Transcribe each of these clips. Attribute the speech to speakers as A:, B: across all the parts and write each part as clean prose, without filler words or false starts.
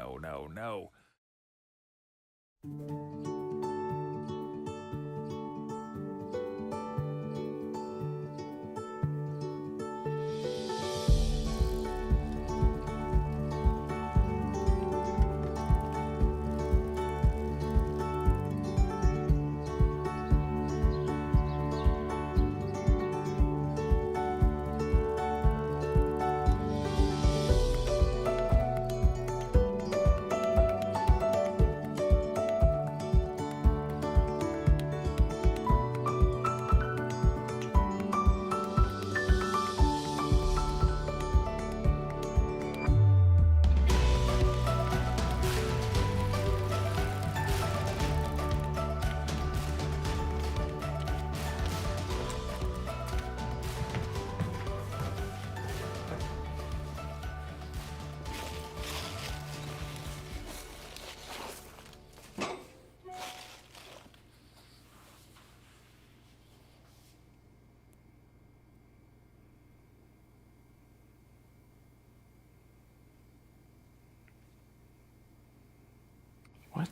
A: no, no, no. What?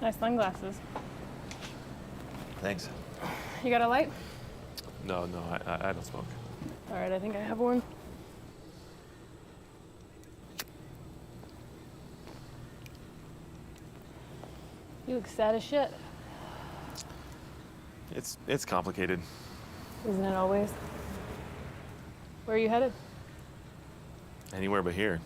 B: Nice sunglasses.
A: Thanks.
B: You got a light?
C: No, I don't smoke.
B: All right, I think I have one. You look sad as shit.
C: It's complicated.
B: Isn't it always? Where are you headed?
C: Anywhere but here.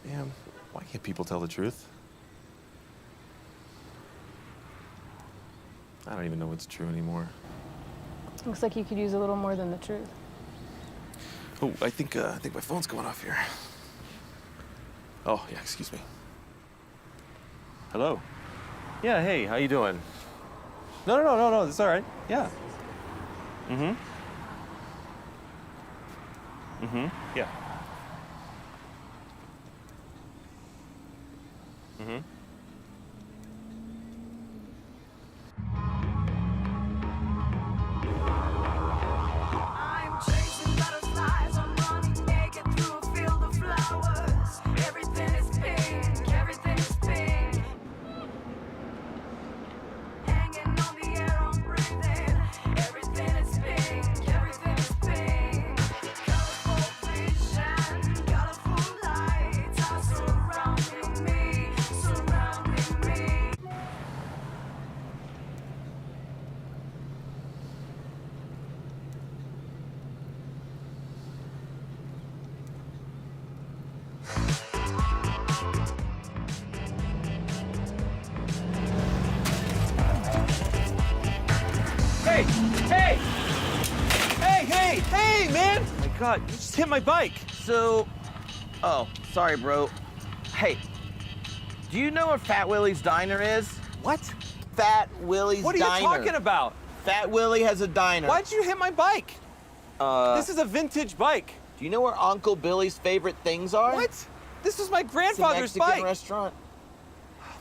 C: Man, why can't people tell the truth? I don't even know what's true anymore.
B: Looks like you could use a little more than the truth.
C: Oh, I think my phone's going off here. Oh, yeah, excuse me. Hello. Yeah, hey, how you doing? No, that's all right. Yeah. Yeah.
D: I'm chasing butterflies, I'm running naked through a field of flowers. Everything is pink, everything is pink. Hanging on the air, I'm breathing. Everything is pink, everything is pink. Colorful vision, colorful lights are surrounding me, surrounding me.
E: Hey, man! Oh my God, you just hit my bike.
F: Oh, sorry, bro. Hey, do you know where Fat Willie's Diner is?
E: What?
F: Fat Willie's
E: What are
F: Diner.
E: you talking about?
F: Fat Willie has a diner.
E: Why'd you hit my bike? This is a vintage bike.
F: Do you know where Uncle Billy's favorite things are?
E: What? This was my
F: It's a
E: grandfather's
F: Mexican
E: bike.
F: restaurant.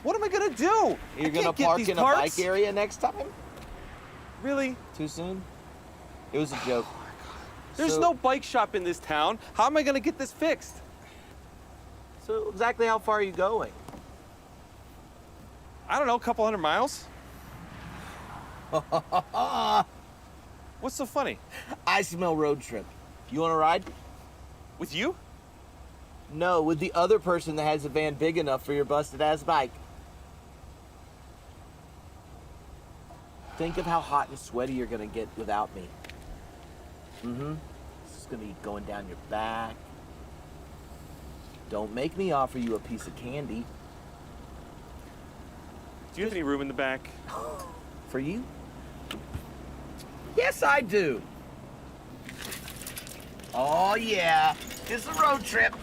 E: What am I gonna do?
F: You're
E: I
F: gonna
E: can't get
F: park
E: these
F: in a
E: parts.
F: bike area next time?
E: Really?
F: Too soon? It was a joke.
E: There's
F: So-
E: no bike shop in this town. How am I gonna get this fixed?
F: So exactly how far are you going?
E: I don't know, a couple hundred miles. What's so funny?
F: I smell road trip. You want to ride?
E: With you?
F: No, with the other person that has a van big enough for your busted-ass bike. Think of how hot and sweaty you're gonna get without me. This is gonna be going down your back. Don't make me offer you a piece of candy.
E: Do you have any room in the back?
F: For you? Yes, I do. Oh, yeah. It's a road trip.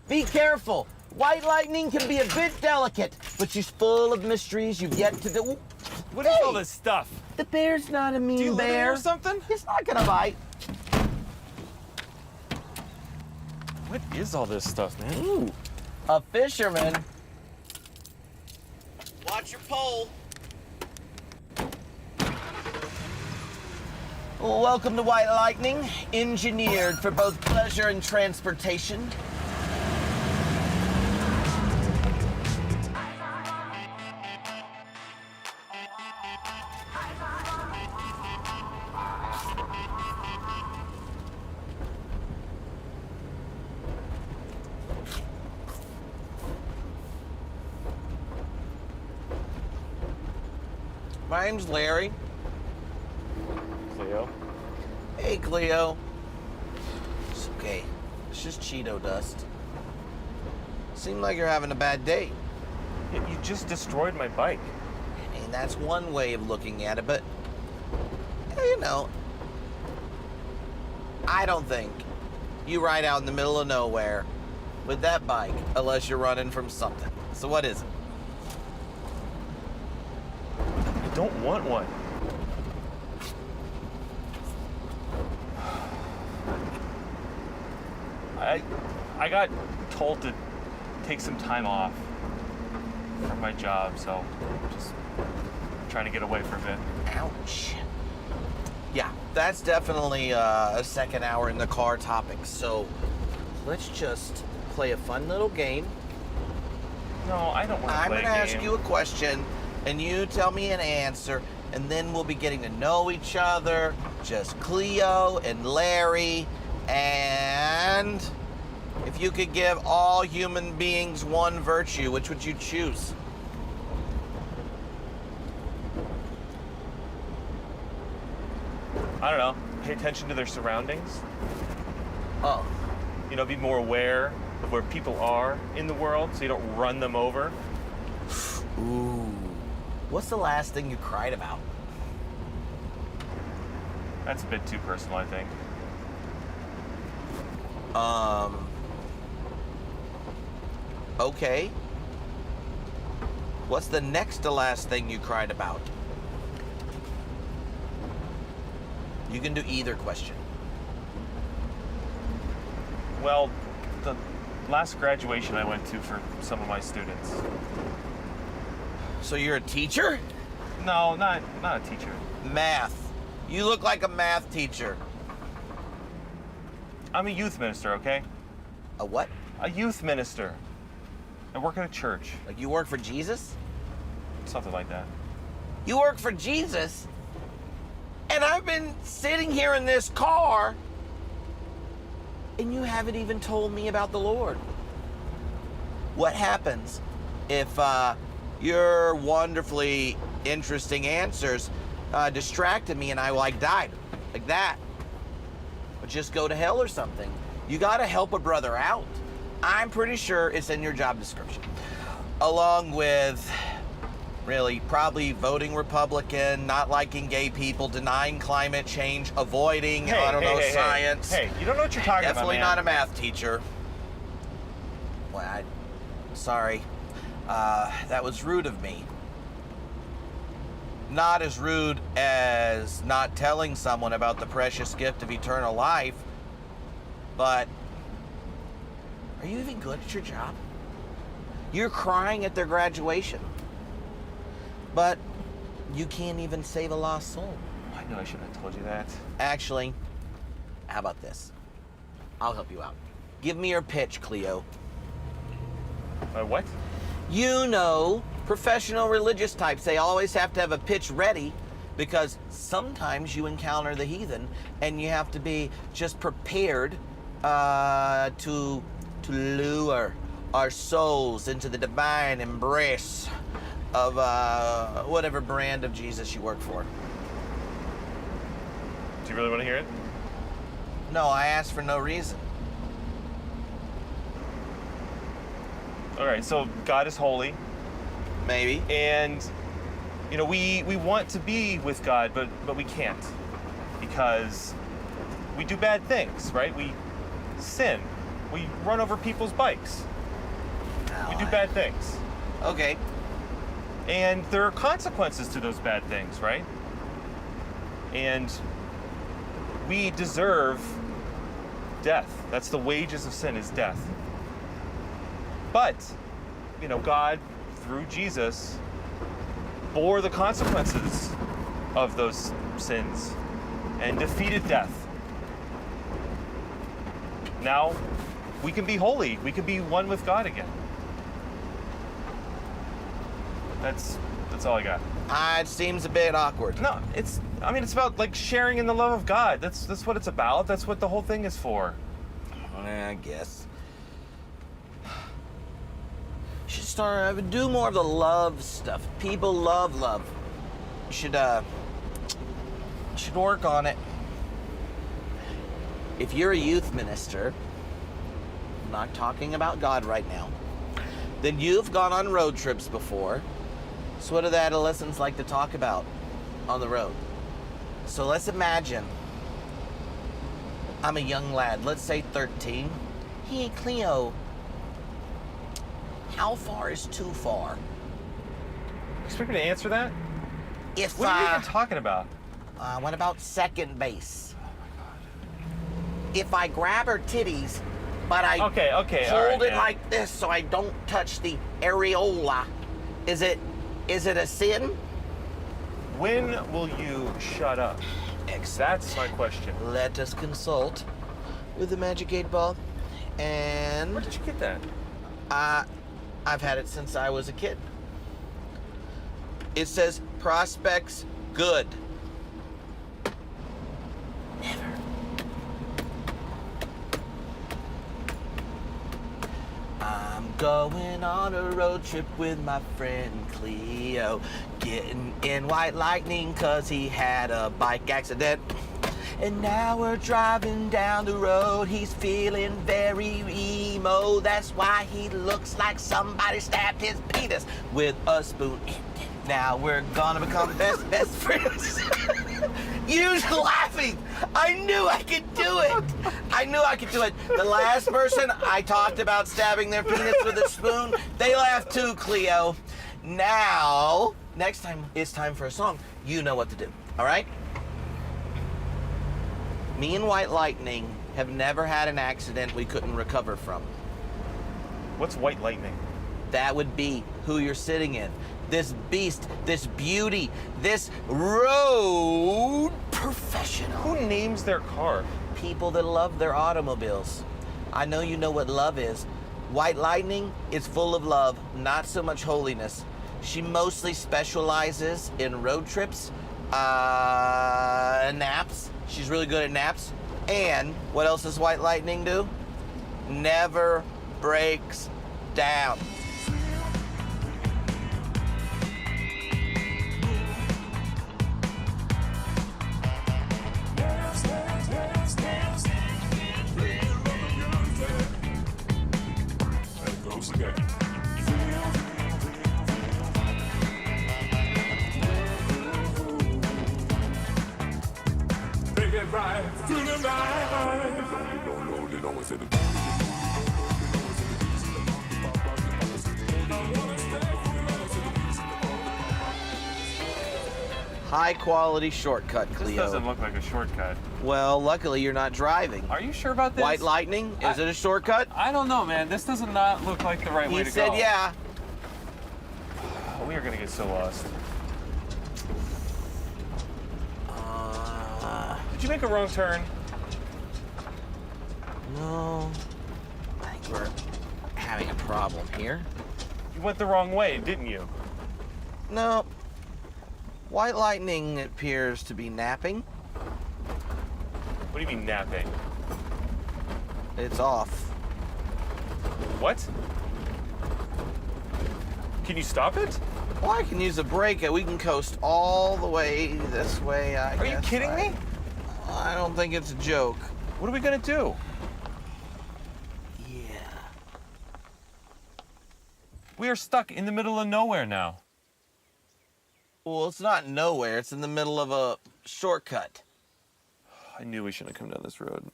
F: Be careful. White lightning can be a bit delicate, but she's full of mysteries you've yet to do.
E: What is all this stuff?
F: The bear's not a mean
E: Do you live in here
F: bear.
E: or something?
F: It's not gonna bite.
C: What is all this stuff, man?
F: Ooh, a fisherman. Watch your pole. Welcome to White Lightning, engineered for both pleasure and transportation. My name's Larry.
C: Cleo?
F: Hey, Cleo. It's okay. It's just Cheeto dust. Seemed like you're having a bad day.
C: You just destroyed my bike.
F: I mean, that's one way of looking at it, but, you know, I don't think you ride out in the middle of nowhere with that bike unless you're running from something. So what is it?
C: I don't want one. I got told to take some time off from my job, so I'm just trying to get away for a bit.
F: Ouch. Yeah, that's definitely a second hour in the car topic. So let's just play a fun little game.
C: No, I don't want to
F: I'm
C: play
F: gonna
C: a
F: ask
C: game.
F: you a question, and you tell me an answer, and then we'll be getting to know each other. Just Cleo and Larry, And if you could give all human beings one virtue, which would you choose?
C: I don't know. Pay attention to their surroundings.
F: Oh,
C: You know, be more aware of where people are in the world so you don't run them over.
F: ooh. What's the last thing you cried about?
C: That's a bit too personal, I think.
F: Okay. What's the next to last thing you cried about? You can do either question.
C: Well, the last graduation I went to for some of my students.
F: So you're a teacher?
C: No, not a teacher.
F: Math. You look like a math teacher.
C: I'm a youth minister, okay?
F: A what?
C: A youth minister. I work at a church.
F: Like you work for Jesus?
C: Something like that.
F: You work for Jesus? And I've been sitting here in this car and you haven't even told me about the Lord. What happens if your wonderfully interesting answers distracted me and I died like that? Or just go to hell or something. You gotta help a brother out. I'm pretty sure it's in your job description. Along with, really, probably voting Republican, not liking gay people, denying climate change, avoiding, science.
C: Hey, you don't know what you're talking
F: Definitely
C: about,
F: not a math teacher. Well, sorry. That was rude of me. Not as rude as not telling someone about the precious gift of eternal life, but are you even good at your job? You're crying at their graduation, but you can't even save a lost soul.
C: I know I shouldn't have told you that.
F: Actually, how about this? I'll help you out. Give me your pitch, Cleo.
C: What?
F: You know, professional religious types, they always have to have a pitch ready because sometimes you encounter the heathen and you have to be just prepared to lure our souls into the divine embrace of whatever brand of Jesus you work for.
C: Do you really want to hear it?
F: No, I asked for no reason.
C: All right, so God is holy,
F: Maybe.
C: and you know we want to be with God, but we can't because we do bad things, right? We sin, we run over people's bikes, we do bad things,
F: Okay.
C: and there are consequences to those bad things, right? And we deserve death. That's the wages of sin, is death. But, you know, God, through Jesus, bore the consequences of those sins and defeated death. Now, we can be holy. We can be one with God again. That's all I got.
F: It seems a bit awkward.
C: No, it's about like sharing in the love of God. That's what it's about. That's what the whole thing is for.
F: I guess. Should start do more of the love stuff. People love love. Should work on it. If you're a youth minister, I'm not talking about God right now, then you've gone on road trips before. So what do the adolescents like to talk about on the road? So let's imagine I'm a young lad, let's say 13. Hey, Cleo, how far is too far?
C: Expect me to answer that?
F: If
C: What are you even talking about?
F: what about second base? If I grab her titties, but I
C: Okay, all right,
F: hold it
C: man.
F: like this so I don't touch the areola, is it a sin?
C: When will you shut up? That's my question.
F: Let us consult with the magic 8-ball. And
C: Where did you get that?
F: I've had it since I was a kid. It says prospects good. I'm going on a road trip with my friend Cleo. Getting in White Lightning 'cause he had a bike accident. And now we're driving down the road. He's feeling very emo. That's why he looks like somebody stabbed his penis with a spoon. Now we're gonna become best friends. You're laughing. I knew I could do it. I knew I could do it. The last person I talked about stabbing their penis with a spoon, they laughed too, Cleo. Now, next time it's time for a song, you know what to do, all right? Me and White Lightning have never had an accident we couldn't recover from.
C: What's White Lightning?
F: That would be who you're sitting in. This beast, this beauty, this road professional.
C: Who names their car?
F: People that love their automobiles. I know you know what love is. White Lightning is full of love, not so much holiness. She mostly specializes in road trips, naps. She's really good at naps. And what else does White Lightning do? Never breaks down. High quality shortcut,
C: This
F: Cleo.
C: doesn't look like a shortcut.
F: Well, luckily you're not driving.
C: Are you sure about this?
F: White Lightning, is it a shortcut?
C: I don't know, man. This does not look like the right way
F: He
C: to
F: said
C: go.
F: yeah.
C: Oh, we are gonna get so lost. Did you make a wrong turn?
F: No. I think we're having a problem here.
C: You went the wrong way, didn't you?
F: No. White Lightning appears to be napping.
C: What do you mean napping?
F: It's off.
C: What? Can you stop it?
F: Well, I can use a brake and we can coast all the way this way, I
C: Are you
F: guess.
C: kidding me?
F: I don't think it's a joke.
C: What are we gonna do?
F: Yeah.
C: We are stuck in the middle of nowhere now.
F: Well, it's not nowhere. It's in the middle of a shortcut.
C: I knew we shouldn't have come down this road.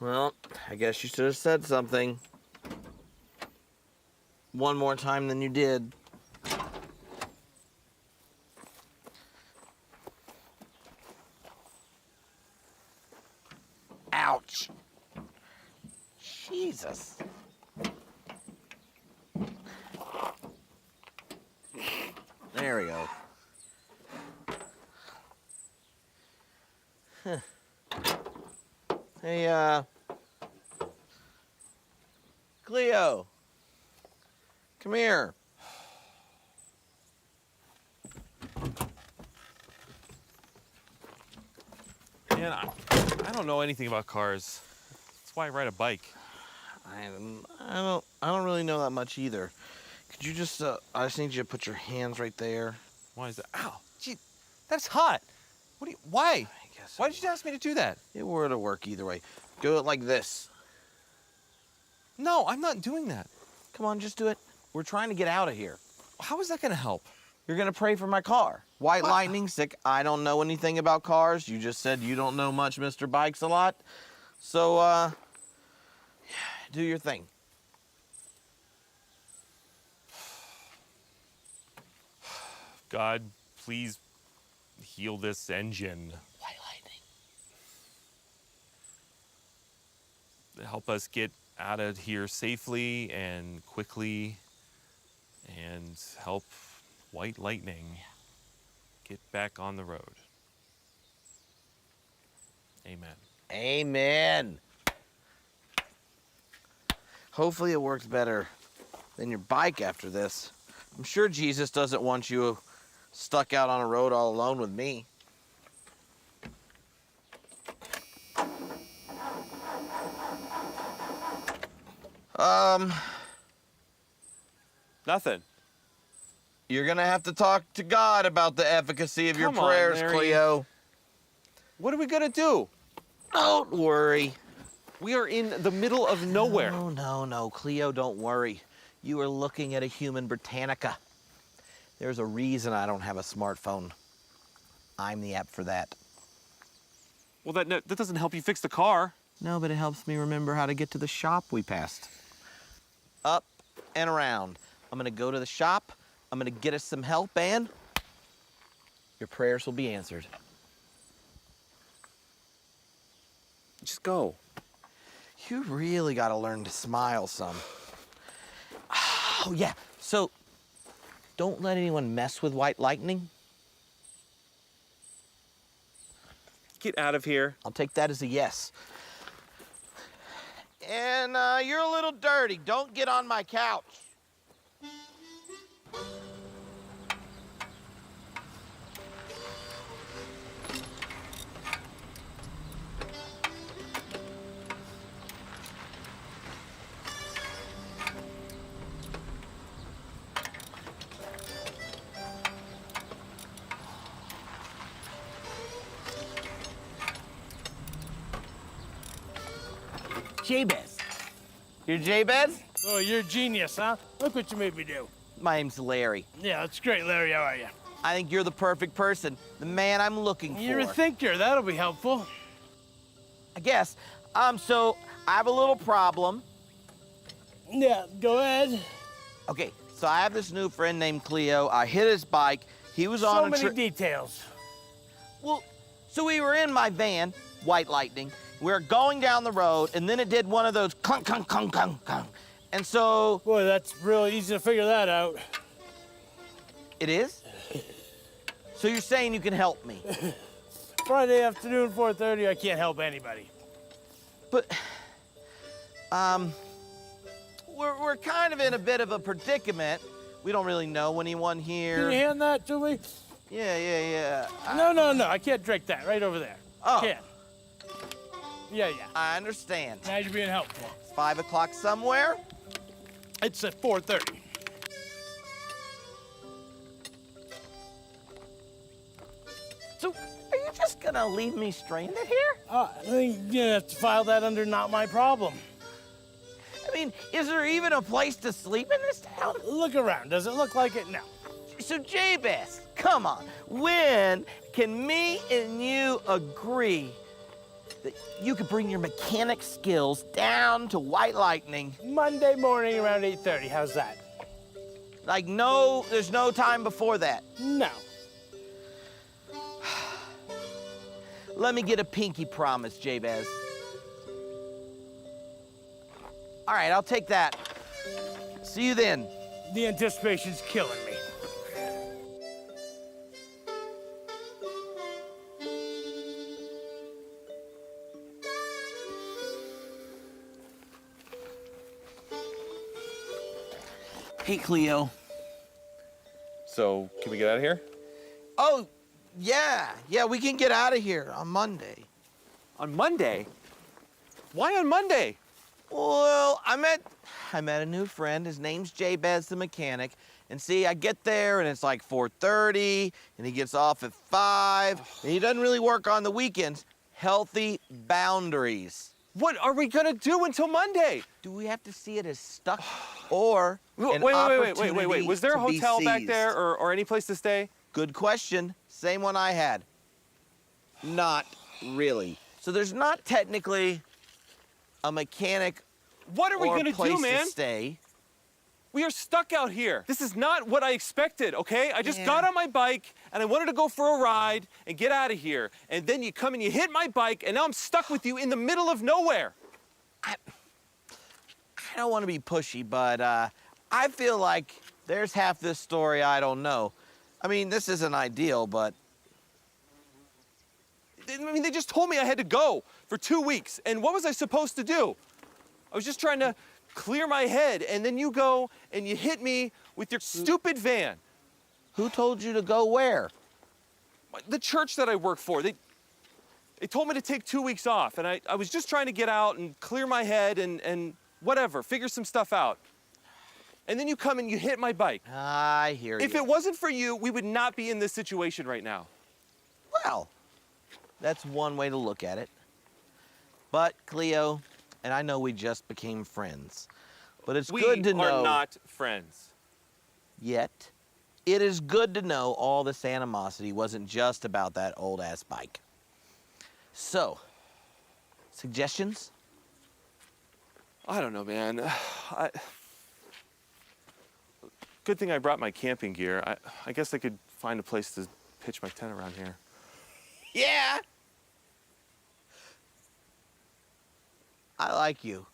F: Well, I guess you should have said something. One more time than you did. Ouch. Jesus. There we go. Huh. Hey, Cleo. Come here.
C: Man, I don't know anything about cars. That's why I ride a bike.
F: I don't really know that much either. Could you just I just need you to put your hands right there.
C: Why is that? Ow! Gee, that's hot. What do you? Why?
F: I guess
C: Why did you ask me to do that?
F: it were to work either way. Do it like this.
C: No, I'm not doing that.
F: Come on, just do it. We're trying to get out of here.
C: How is that gonna help?
F: You're gonna pray for my car. White
C: What?
F: Lightning, sick. I don't know anything about cars. You just said you don't know much, Mr. Bikes a lot. So, do your thing.
C: God, please heal this engine.
F: White Lightning.
C: Help us get out of here safely and quickly, and help White Lightning get back on the road. Amen.
F: Amen. Hopefully it works better than your bike after this. I'm sure Jesus doesn't want you stuck out on a road all alone with me.
E: Nothing.
F: You're gonna have to talk to God about the efficacy of your
E: Come on,
F: prayers,
E: Larry.
F: Cleo.
E: What are we gonna do?
F: Don't worry.
E: We are in the middle of nowhere.
F: No, Cleo, don't worry. You are looking at a human Britannica. There's a reason I don't have a smartphone. I'm the app for that.
E: Well, that doesn't help you fix the car.
F: No, but it helps me remember how to get to the shop we passed. Up and around. I'm gonna go to the shop, I'm gonna get us some help, and your prayers will be answered.
E: Just go.
F: You really gotta learn to smile some. Oh, yeah, so don't let anyone mess with white lightning.
E: Get out of here.
F: I'll take that as a yes. And you're a little dirty. Don't get on my couch. Jabez. You're Jabez?
G: Oh, you're a genius, huh? Look what you made me do.
F: My name's Larry.
G: Yeah, that's great, Larry. How are you?
F: I think you're the perfect person, the man I'm looking
G: You're a
F: for.
G: thinker. That'll be helpful.
F: I guess. So I have a little problem.
G: Yeah, go ahead.
F: Okay, so I have this new friend named Cleo. I hit his bike. He was
G: So
F: on a
G: many
F: trip.
G: details.
F: Well, so we were in my van, White Lightning. We were going down the road, and then it did one of those clunk, clunk, clunk, clunk, clunk. And so
G: Boy, that's really easy to figure that out.
F: it is? So you're saying you can help me?
G: Friday afternoon, 4:30, I can't help anybody.
F: But, we're kind of in a bit of a predicament. We don't really know anyone here.
G: Can you hand that to me?
F: Yeah.
G: No, I can't drink that. Right over there.
F: Oh.
G: Can't. Yeah.
F: I understand.
G: Now you're being helpful.
F: It's 5 o'clock somewhere.
G: It's at 4:30.
F: So are you just gonna leave me stranded here?
G: I think you have to file that under not my problem.
F: I mean, is there even a place to sleep in this town?
G: Look around. Does it look like it? No.
F: So Jabez, come on. When can me and you agree that you could bring your mechanic skills down to White Lightning?
G: Monday morning around 8:30. How's that?
F: Like, no, there's no time before that.
G: No.
F: Let me get a pinky promise, Jabez. All right, I'll take that. See you then.
G: The anticipation's killing me.
F: Hey, Cleo.
E: So, can we get out of here?
F: Oh, yeah, we can get out of here on Monday.
E: On Monday? Why on Monday?
F: Well, I met a new friend. His name's Jabez the mechanic. And see, I get there and it's like 4:30, and he gets off at 5, and he doesn't really work on the weekends. Healthy boundaries.
E: What are we gonna do until Monday?
F: Do we have to see it as stuck or an
E: Wait.
F: opportunity
E: Was there a
F: to be
E: hotel back
F: seized?
E: there or any place to stay?
F: Good question. Same one I had. Not really. So there's not technically a mechanic
E: What are we
F: or
E: gonna
F: place
E: do, man?
F: to stay.
E: We are stuck out here. This is not what I expected, okay? I just
F: Yeah.
E: got on my bike and I wanted to go for a ride and get out of here. And then you come and you hit my bike and now I'm stuck with you in the middle of nowhere.
F: I don't want to be pushy, but I feel like there's half this story I don't know. I mean, this isn't ideal, but
E: I mean, they just told me I had to go for 2 weeks. And what was I supposed to do? I was just trying to clear my head, and then you go and you hit me with your stupid van.
F: who told you to go where?
E: The church that I work for, they told me to take 2 weeks off, and I was just trying to get out and clear my head and whatever, figure some stuff out. And then you come and you hit my bike.
F: I hear you.
E: If it wasn't for you, we would not be in this situation right now.
F: Well, that's one way to look at it. But, Cleo, and I know we just became friends, but it's good to know...
E: We are not friends.
F: Yet, it is good to know all this animosity wasn't just about that old-ass bike. So, suggestions?
E: I don't know, man. Good thing I brought my camping gear. I guess I could find a place to pitch my tent around here.
F: Yeah! I like you.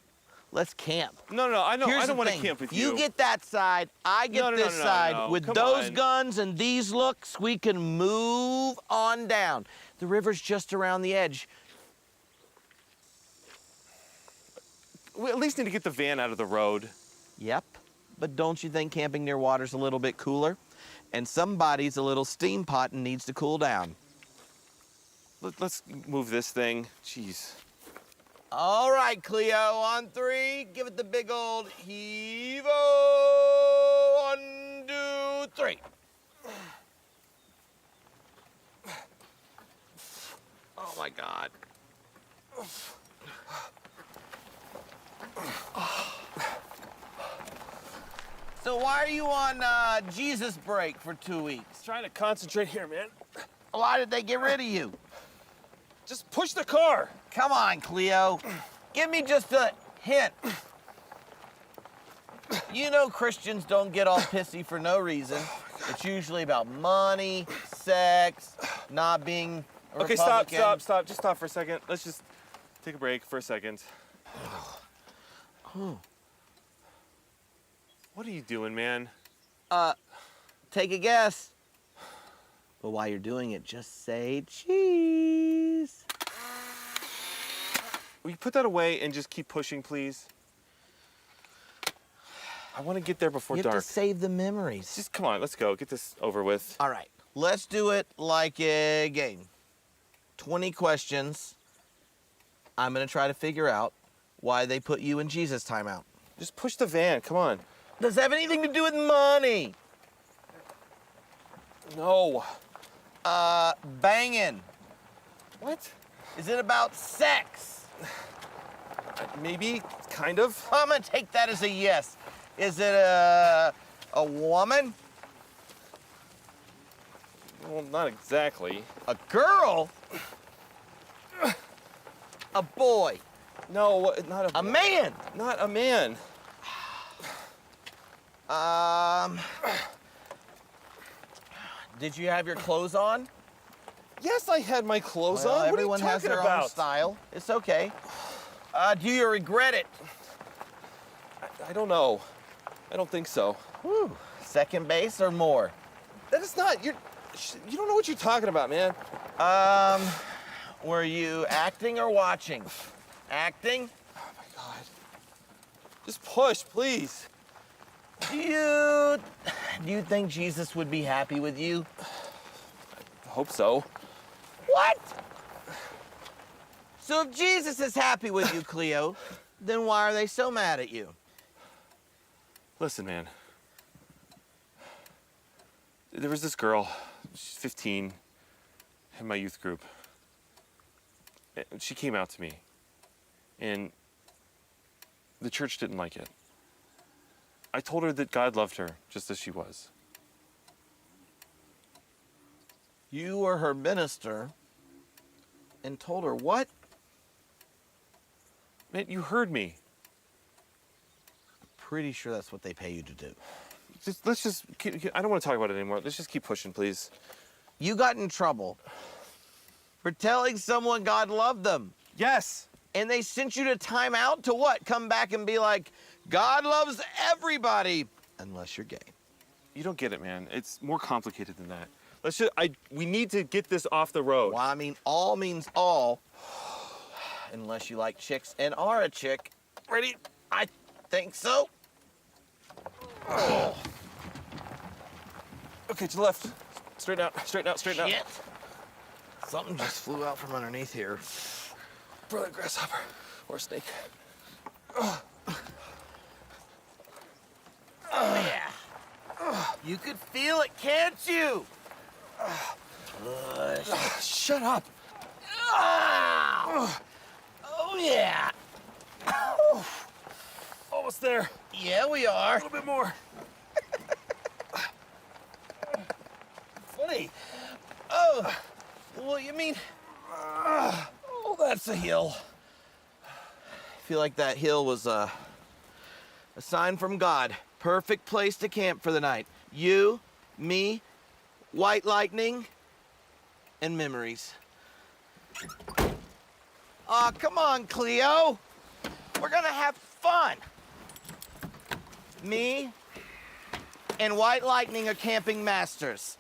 F: Let's camp.
E: No, I know.
F: Here's
E: I don't
F: the
E: want to
F: thing.
E: camp with you.
F: You get that side, I get this side.
E: no.
F: With
E: Come
F: those
E: on.
F: guns and these looks, we can move on down. The river's just around the edge.
E: We at least need to get the van out of the road.
F: Yep, but don't you think camping near water's a little bit cooler? And somebody's a little steam pot and needs to cool down.
E: Let's move this thing. Jeez.
F: All right, Cleo, on 3, give it the big old heave-o. 1, 2, 3. Oh my God. So why are you on Jesus break for 2 weeks?
E: Trying to concentrate here, man.
F: Why did they get rid of you?
E: Just push the car.
F: Come on, Cleo. Give me just a hint. You know Christians don't get all pissy for no reason. It's usually about money, sex, not being a
E: Okay,
F: Republican.
E: stop. Just stop for a second. Let's just take a break for a second. What are you doing, man?
F: Take a guess. But while you're doing it, just say cheese.
E: Will you put that away and just keep pushing, please? I want to get there before
F: You
E: dark.
F: have to save the memories.
E: Just come on, let's go. Get this over with.
F: All right, let's do it like a game. 20 questions. I'm gonna try to figure out why they put you in Jesus timeout.
E: Just push the van. Come on.
F: Does it have anything to do with money?
E: No.
F: Banging.
E: What?
F: Is it about sex?
E: Maybe, kind of.
F: I'm gonna take that as a yes. Is it a woman?
E: Well, not exactly.
F: A girl? A boy?
E: No, not
F: A man?
E: Not a man.
F: Did you have your clothes on?
E: Yes, I had my clothes
F: Well,
E: on. What are you
F: everyone has
E: talking
F: their
E: about?
F: own style. It's okay. Do you regret it?
E: I don't know. I don't think so.
F: Whew. Second base or more?
E: That is not. You don't know what you're talking about, man.
F: Were you acting or watching? Acting?
E: Oh my God. Just push, please.
F: Do you think Jesus would be happy with you?
E: I hope so.
F: What? So if Jesus is happy with you, Cleo, then why are they so mad at you?
E: Listen, man. There was this girl, she's 15, in my youth group. And she came out to me, and the church didn't like it. I told her that God loved her just as she was.
F: You were her minister and told her what?
E: Man, you heard me.
F: Pretty sure that's what they pay you to do.
E: I don't want to talk about it anymore. Let's just keep pushing, please.
F: You got in trouble for telling someone God loved them.
E: Yes.
F: And they sent you to time out to what? Come back and be like, God loves everybody, unless you're gay.
E: You don't get it, man. It's more complicated than that. We need to get this off the road.
F: Well, I mean, all means all, unless you like chicks and are a chick. Ready? I think so. Oh.
E: Okay, to the left. Straighten out, straighten out, straighten out.
F: Shit. Something just flew out from underneath here.
E: Probably a grasshopper or a snake.
F: You could feel it, can't you?
E: Shut up.
F: Oh yeah.
E: Almost there.
F: Yeah, we are.
E: A little bit more.
F: Funny. Oh, well, you mean... oh, that's a hill. I feel like that hill was a sign from God. Perfect place to camp for the night. You, me, white lightning, and memories. Aw, come on, Cleo. We're gonna have fun. Me and white lightning are camping masters.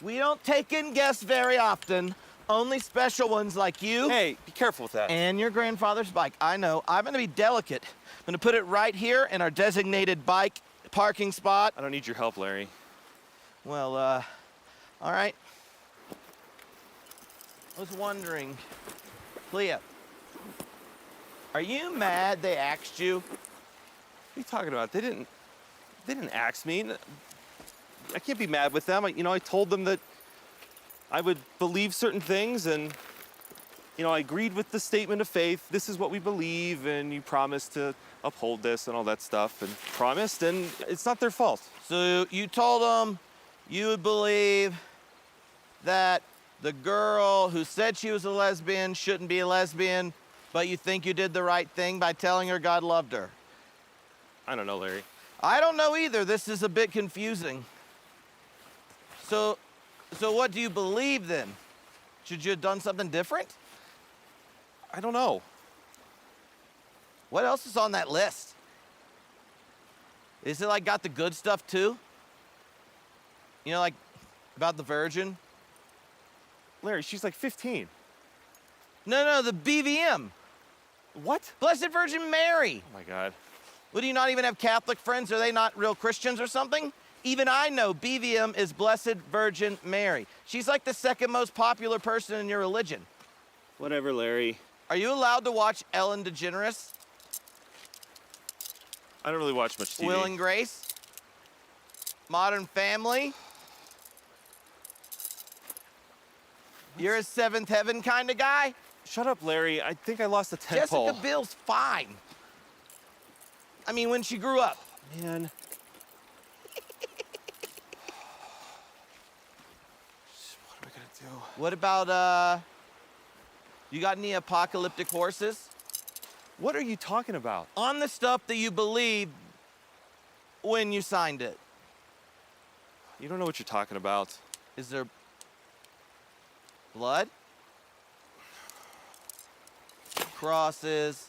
F: We don't take in guests very often, only special ones like you.
E: Hey, be careful with that.
F: And your grandfather's bike. I know. I'm gonna be delicate. I'm gonna put it right here in our designated bike parking spot.
E: I don't need your help, Larry.
F: Well, all right. I was wondering, Clea, are you mad they axed you?
E: What are you talking about? They didn't axe me. I can't be mad with them. I told them that I would believe certain things, and I agreed with the statement of faith. This is what we believe, and you promised to uphold this and all that stuff, and promised, and it's not their fault.
F: So you told them you would believe that the girl who said she was a lesbian shouldn't be a lesbian, but you think you did the right thing by telling her God loved her.
E: I don't know, Larry.
F: I don't know either. This is a bit confusing. So what do you believe then? Should you have done something different?
E: I don't know.
F: What else is on that list? Is it like got the good stuff too? Like about the virgin?
E: Larry, she's like 15.
F: No, the BVM.
E: What?
F: Blessed Virgin Mary.
E: Oh my God.
F: What, do you not even have Catholic friends? Are they not real Christians or something? Even I know BVM is Blessed Virgin Mary. She's like the second most popular person in your religion.
E: Whatever, Larry.
F: Are you allowed to watch Ellen DeGeneres?
E: I don't really watch much TV.
F: Will and Grace? Modern Family? You're a Seventh Heaven kind of guy?
E: Shut up, Larry. I think I lost a tent
F: Jessica
E: pole.
F: Biel's fine. I mean, when she grew up.
E: Man. What am I gonna do?
F: What about, you got any apocalyptic horses?
E: What are you talking about?
F: On the stuff that you believed when you signed it.
E: You don't know what you're talking about.
F: Is there blood? Crosses?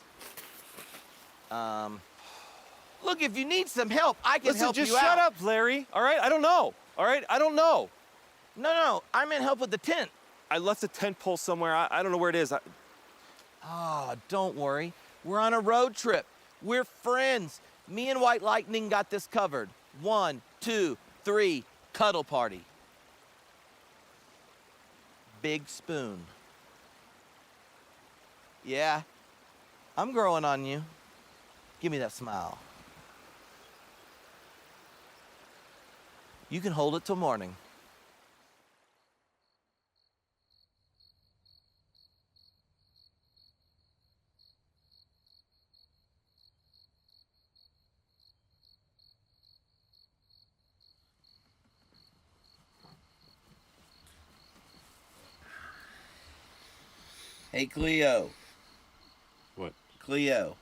F: Look, if you need some help, I can
E: Listen,
F: help you out.
E: just shut up, Larry. All right? I don't know. All right? I don't know.
F: No, I meant help with the tent.
E: I left a tent pole somewhere. I don't know where it is.
F: Oh, don't worry. We're on a road trip. We're friends. Me and White Lightning got this covered. 1, 2, 3, cuddle party. Big spoon. Yeah, I'm growing on you. Give me that smile. You can hold it till morning. Hey, Cleo.
E: What?
F: Cleo.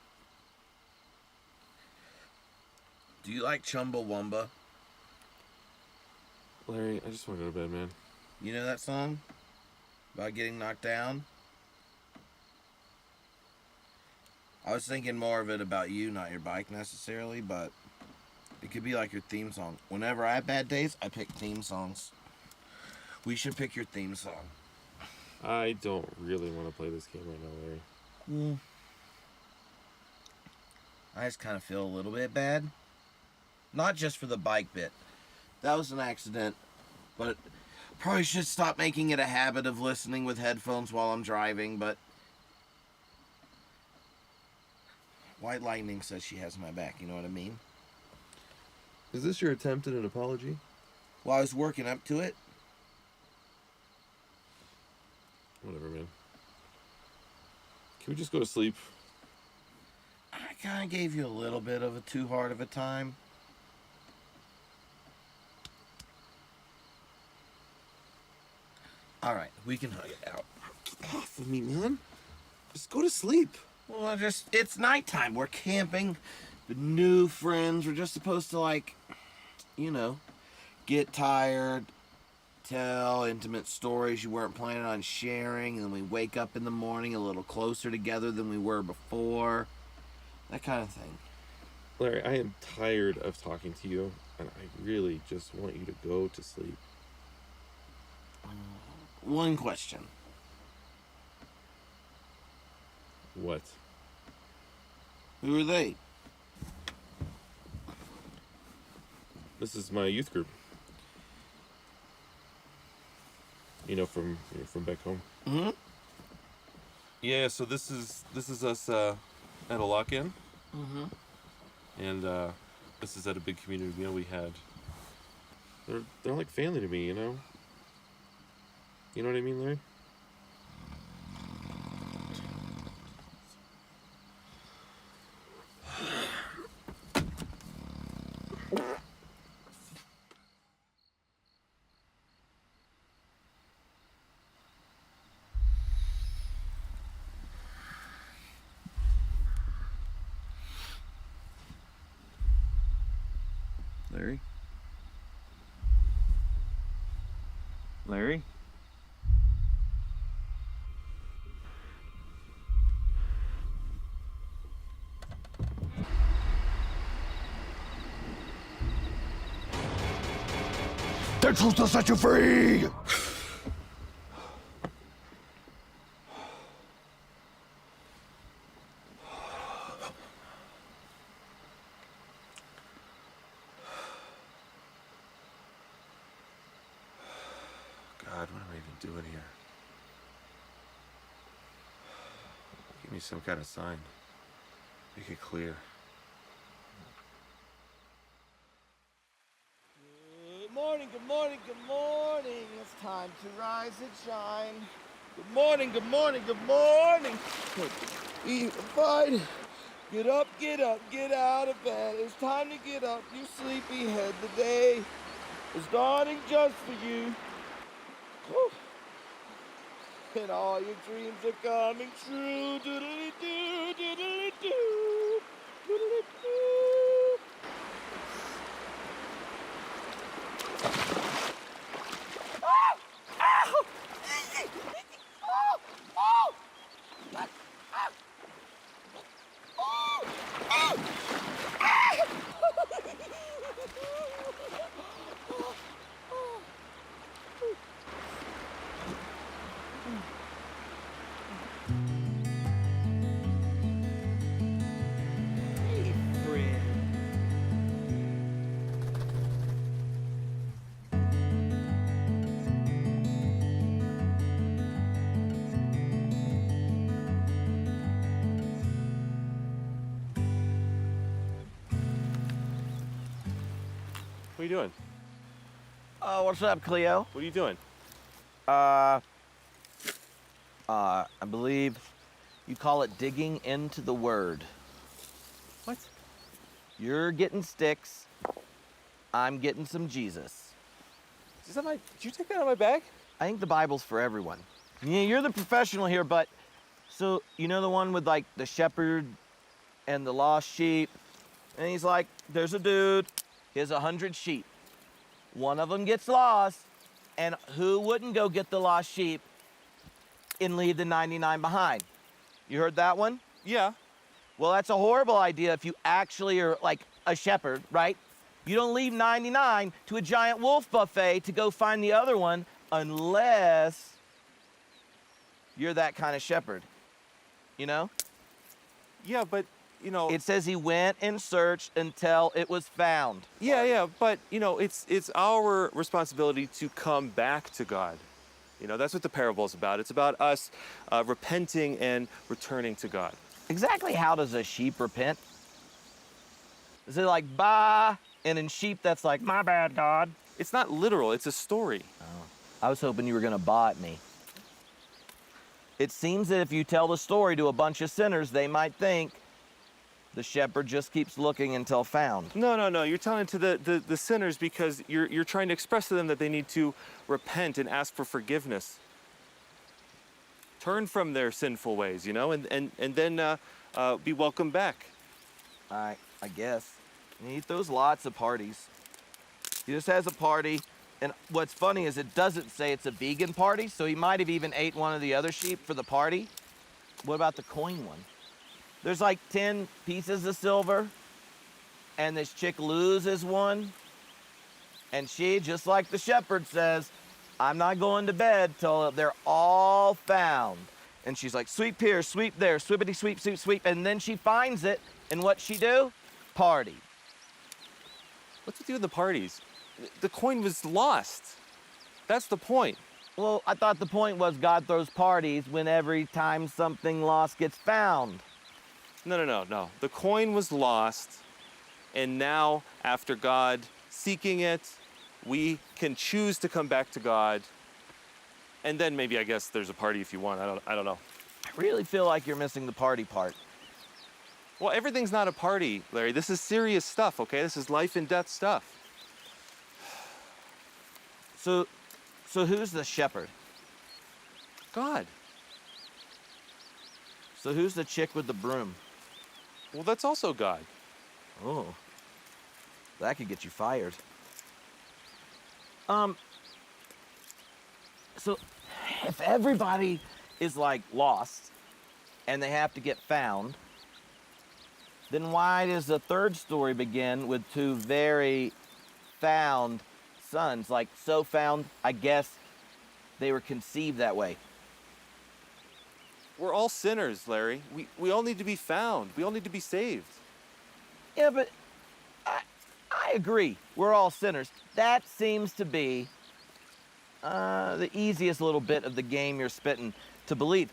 F: Do you like Chumbawamba?
E: Larry, I just want to go to bed, man.
F: You know that song? About getting knocked down? I was thinking more of it about you, not your bike necessarily, but it could be like your theme song. Whenever I have bad days, I pick theme songs. We should pick your theme song.
E: I don't really want to play this game right now, Larry.
F: I just kind of feel a little bit bad. Not just for the bike bit. That was an accident, but probably should stop making it a habit of listening with headphones while I'm driving, but White Lightning says she has my back, you know what I mean?
E: Is this your attempt at an apology?
F: Well, I was working up to it.
E: Whatever, man. Can we just go to sleep?
F: I kind of gave you a little bit of a too hard of a time. All right, we can hug it out.
E: Get off of me, man. Just go to sleep.
F: Well, it's nighttime. We're camping. The new friends. We're just supposed to, like, you know, get tired, tell intimate stories you weren't planning on sharing, and then we wake up in the morning a little closer together than we were before. That kind of thing.
E: Larry, I am tired of talking to you, and I really just want you to go to sleep.
F: One question.
E: What?
F: Who are they?
E: This is my youth group. From back home.
F: Mm-hmm.
E: Yeah, so this is us at a lock-in.
F: Mm-hmm.
E: And this is at a big community meal we had. They're like family to me, You know what I mean, Larry?
C: Larry? Larry?
H: The truth will set you free!
E: God, what am I even doing here? Give me some kind of sign. Make it clear.
G: Good morning, good morning, good morning. It's time to rise and shine. Good morning, good morning, good morning. We fight. Get up, get out of bed. It's time to get up, you sleepyhead. The day is dawning just for you. Whew. And all your dreams are coming true. Doodly-doo, doodly-doo, doodly-doo. Hey, friend.
E: What are you doing?
F: What's up, Cleo?
E: What are you doing?
F: I believe you call it digging into the Word.
E: What?
F: You're getting sticks. I'm getting some Jesus.
E: Did you take that out of my bag?
F: I think the Bible's for everyone. Yeah, you're the professional here, but so you know the one with like the shepherd and the lost sheep? And he's like, there's a dude, he has 100 sheep. One of them gets lost, and who wouldn't go get the lost sheep and leave the 99 behind? You heard that one?
E: Yeah.
F: Well, that's a horrible idea if you actually are like a shepherd, right? You don't leave 99 to a giant wolf buffet to go find the other one unless you're that kind of shepherd, you know?
E: Yeah, but,
F: It says he went and searched until it was found.
E: Yeah, but, it's our responsibility to come back to God. That's what the parable is about. It's about us repenting and returning to God.
F: Exactly how does a sheep repent? Is it like baa And in sheep, that's like, my bad, God.
E: It's not literal, it's a story.
F: I was hoping you were gonna bot me. It seems that if you tell the story to a bunch of sinners, they might think the shepherd just keeps looking until found.
E: No. You're telling it to the sinners because you're trying to express to them that they need to repent and ask for forgiveness. Turn from their sinful ways, and then be welcomed back.
F: I guess. He throws lots of parties. He just has a party. And what's funny is it doesn't say it's a vegan party, so he might have even ate one of the other sheep for the party. What about the coin one? There's like 10 pieces of silver, and this chick loses one, and she, just like the shepherd, says, I'm not going to bed till they're all found. And she's like, sweep here, sweep there, sweepity sweep, sweep, sweep, and then she finds it, and what's she do? Party.
E: What's with you and the parties? The coin was lost. That's the point.
F: Well, I thought the point was God throws parties when every time something lost gets found.
E: No. The coin was lost, and now, after God seeking it, we can choose to come back to God, and then maybe, I guess, there's a party if you want. I don't know.
F: I really feel like you're missing the party part.
E: Well, everything's not a party, Larry. This is serious stuff, okay? This is life and death stuff.
F: So who's the shepherd?
E: God.
F: So who's the chick with the broom?
E: Well, that's also God.
F: Oh, that could get you fired. So if everybody is like lost and they have to get found, then why does the third story begin with two very found sons? Like, so found, I guess they were conceived that way.
E: We're all sinners, Larry. We all need to be found. We all need to be saved.
F: Yeah, but I agree. We're all sinners. That seems to be the easiest little bit of the game you're spitting to believe.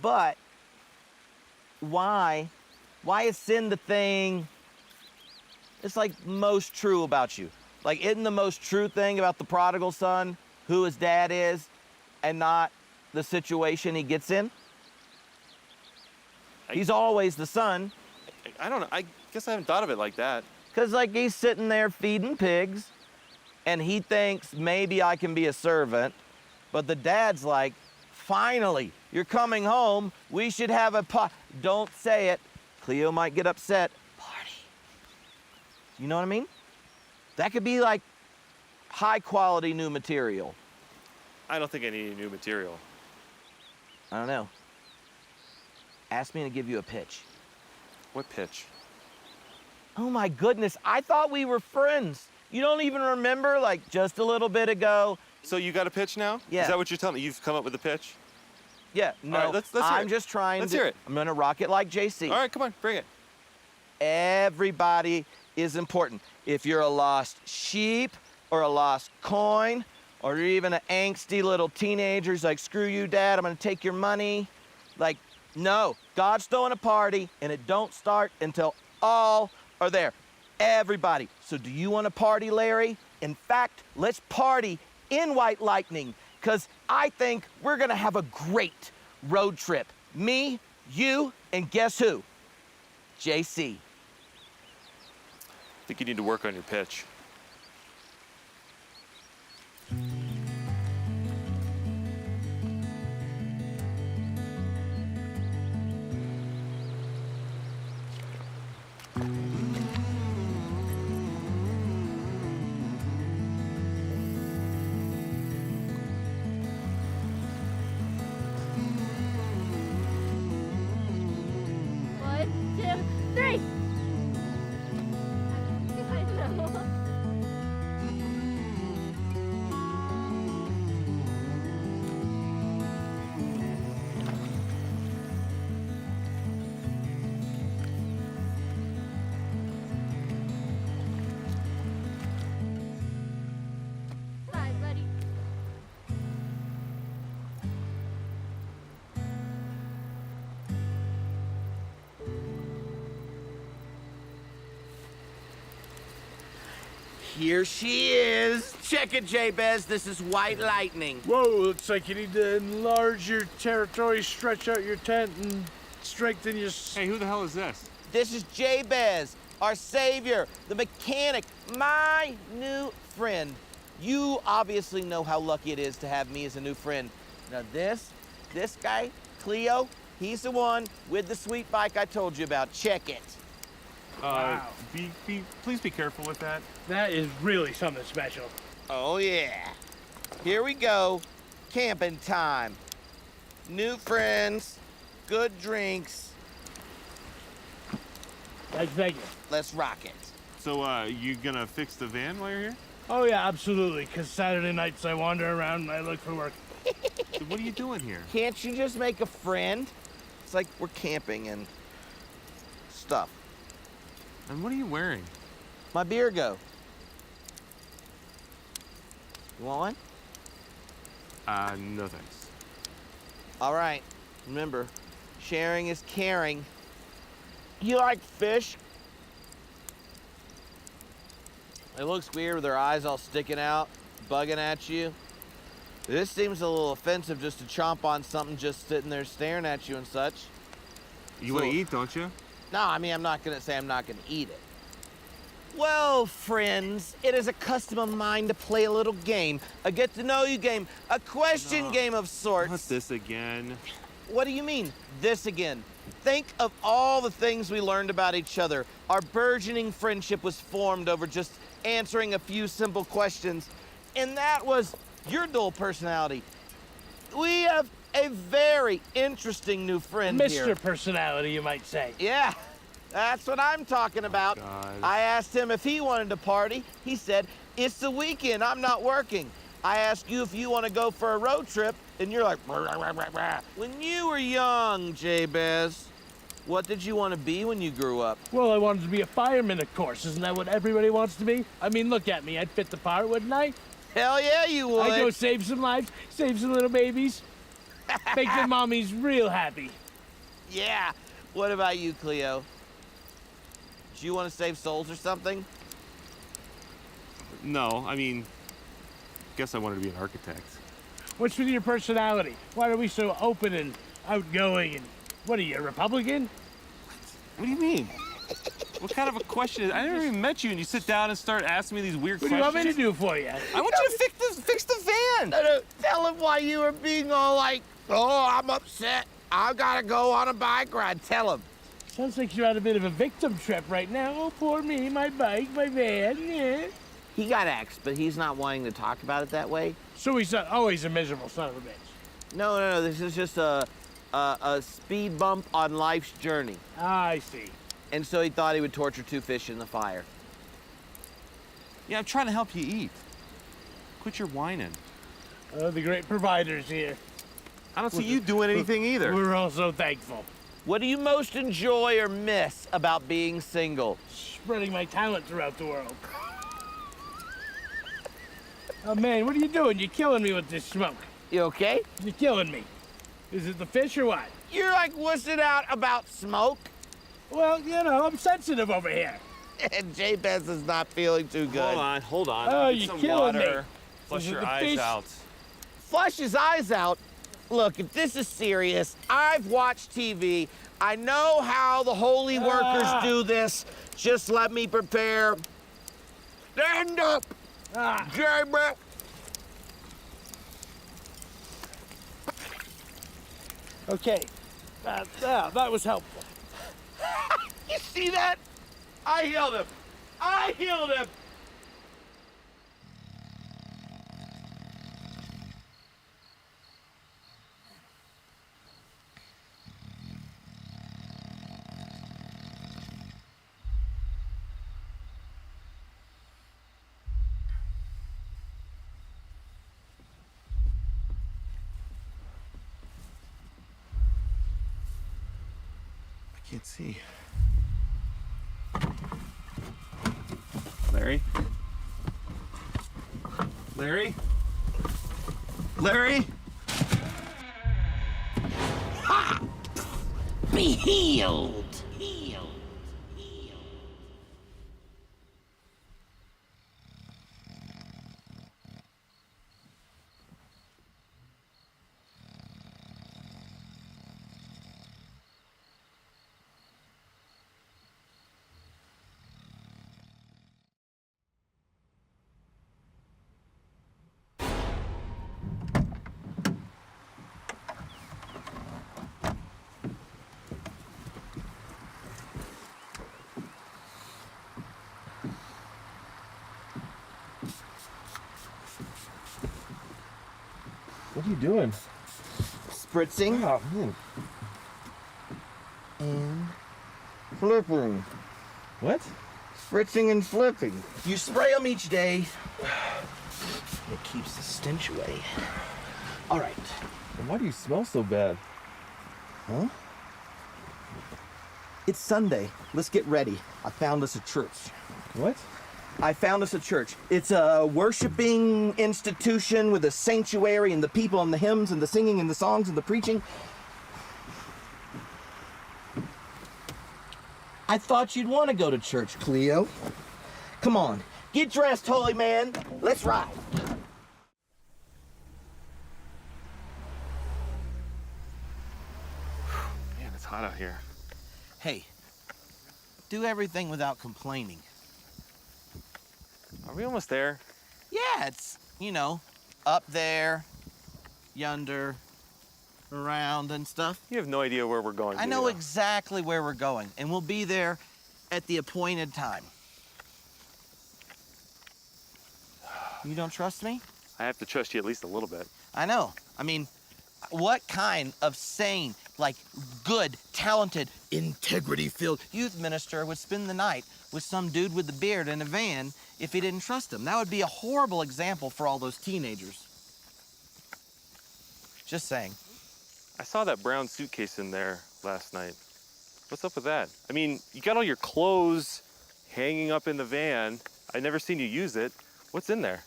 F: But why is sin the thing it's like most true about you? Like, isn't the most true thing about the prodigal son who his dad is and not the situation he gets in? He's always the son.
E: I don't know. I guess I haven't thought of it like that.
F: Because, like, he's sitting there feeding pigs, and he thinks maybe I can be a servant. But the dad's like, finally, you're coming home. We should have a Don't say it. Cleo might get upset. Party. You know what I mean? That could be like high quality new material.
E: I don't think I need any new material.
F: I don't know. Ask me to give you a pitch.
E: What pitch?
F: Oh my goodness, I thought we were friends. You don't even remember, like, just a little bit ago?
E: So you got a pitch now?
F: Yeah.
E: Is that what you're telling me? You've come up with a pitch?
F: Yeah, no,
E: All right, let's hear
F: I'm
E: it.
F: just trying
E: Let's
F: to,
E: hear it.
F: I'm gonna rock it like JC.
E: All right, come on, bring it.
F: Everybody is important. If you're a lost sheep or a lost coin, or you're even an angsty little teenager who's like, screw you, Dad, I'm gonna take your money. Like, no, God's throwing a party, and it don't start until all are there. Everybody. So do you want to party, Larry? In fact, let's party in White Lightning, because I think we're gonna have a great road trip. Me, you, and guess who? JC.
E: I think you need to work on your pitch.
B: One, two, three. I know.
F: Here she is. Check it, Jabez. This is White Lightning.
I: Whoa, looks like you need to enlarge your territory, stretch out your tent, and strengthen your...
E: Hey, who the hell is this?
F: This is Jabez, our savior, the mechanic, my new friend. You obviously know how lucky it is to have me as a new friend. Now this guy, Cleo, he's the one with the sweet bike I told you about. Check it.
I: Wow.
E: Please be careful with that.
I: That is really something special.
F: Oh yeah. Here we go. Camping time. New friends, good drinks.
I: Thank you.
F: Let's rock it.
E: So, you gonna fix the van while you're here?
I: Oh, yeah, absolutely, because Saturday nights I wander around and I look for work.
E: So what are you doing here?
F: Can't you just make a friend? It's like we're camping and stuff.
E: And what are you wearing?
F: My beer go. You want one?
E: No thanks.
F: All right. Remember, sharing is caring. You like fish? It looks weird with their eyes all sticking out, bugging at you. This seems a little offensive just to chomp on something just sitting there staring at you and such.
E: You want to eat, don't you?
F: No, I mean, I'm not gonna say I'm not gonna eat it. Well, friends, it is a custom of mine to play a little game, a get-to-know-you game, a question game of sorts.
E: What's this again?
F: What do you mean, this again? Think of all the things we learned about each other. Our burgeoning friendship was formed over just answering a few simple questions, and that was your dull personality. We have a very interesting new friend here.
I: Mr. Personality, you might say.
F: Yeah, that's what I'm talking about.
E: God.
F: I asked him if he wanted to party. He said, it's the weekend, I'm not working. I asked you if you want to go for a road trip, and you're like, rah, rah, rah, rah. When you were young, Jabez, what did you want to be when you grew up?
I: Well, I wanted to be a fireman, of course. Isn't that what everybody wants to be? I mean, look at me. I'd fit the part, wouldn't I?
F: Hell yeah, you would.
I: I'd go save some lives, save some little babies, make their mommies real happy.
F: Yeah. What about you, Cleo? Do you want to save souls or something?
E: No, I mean, guess I wanted to be an architect.
I: What's with your personality? Why are we so open and outgoing? And what are you, a Republican?
E: What do you mean? What kind of a question is? I never even met you, and you sit down and start asking me these weird
I: What do
E: questions.
I: you want me to do for you?
E: I want you to fix the van.
F: No, tell him why you were being all like, oh, I'm upset. I gotta go on a bike ride. Tell him.
I: Sounds like you're on a bit of a victim trip right now. Oh, poor me, my bike, my van, yeah.
F: He got axed, but he's not wanting to talk about it that way.
I: So he's not always a miserable son of a bitch.
F: No, this is just a speed bump on life's journey.
I: I see.
F: And so he thought he would torture two fish in the fire.
E: Yeah, I'm trying to help you eat. Quit your whining.
I: Oh, the great providers here.
E: I don't see you doing anything either.
I: We're all so thankful.
F: What do you most enjoy or miss about being single?
I: Spreading my talent throughout the world. Oh, man, what are you doing? You're killing me with this smoke.
F: You okay?
I: You're killing me. Is it the fish or what?
F: You're like wussing out about smoke.
I: Well, you know, I'm sensitive over here.
F: And Jabez is not feeling too good.
E: Hold on.
I: Oh,
E: Get
I: you're
E: some
I: killing me.
E: water. Flush
I: Is it
E: your
I: the
E: eyes
I: fish?
E: out.
F: Flush his eyes out. Look, if this is serious, I've watched TV. I know how the holy workers do this. Just let me prepare. Stand up, Jabez.
I: Okay. That was helpful.
F: You see that? I healed him. I healed him.
E: I can't see. Larry? Larry? Larry?
F: Be healed.
C: you doing?
G: Spritzing
C: Oh, man.
G: and flipping.
C: What?
G: Spritzing and flipping. You spray them each day. It keeps the stench away. All right.
C: And why do you smell so bad?
G: Huh? It's Sunday. Let's get ready. I found us a church.
C: What?
G: I found us a church. It's a worshiping institution with a sanctuary and the people and the hymns and the singing and the songs and the preaching. I thought you'd want to go to church, Cleo. Come on, get dressed, holy man. Let's ride.
E: Man, it's hot out here.
F: Hey, do everything without complaining.
E: Are we almost there?
F: Yeah, it's, up there, yonder, around and stuff.
E: You have no idea where we're going.
F: I
E: do
F: know
E: you?
F: exactly where we're going, and we'll be there at the appointed time. You don't trust me?
E: I have to trust you at least a little bit.
F: I know. I mean, what kind of sane, good, talented, integrity-filled youth minister would spend the night with some dude with a beard in a van if he didn't trust him? That would be a horrible example for all those teenagers. Just saying.
E: I saw that brown suitcase in there last night. What's up with that? I mean, you got all your clothes hanging up in the van. I've never seen you use it. What's in there?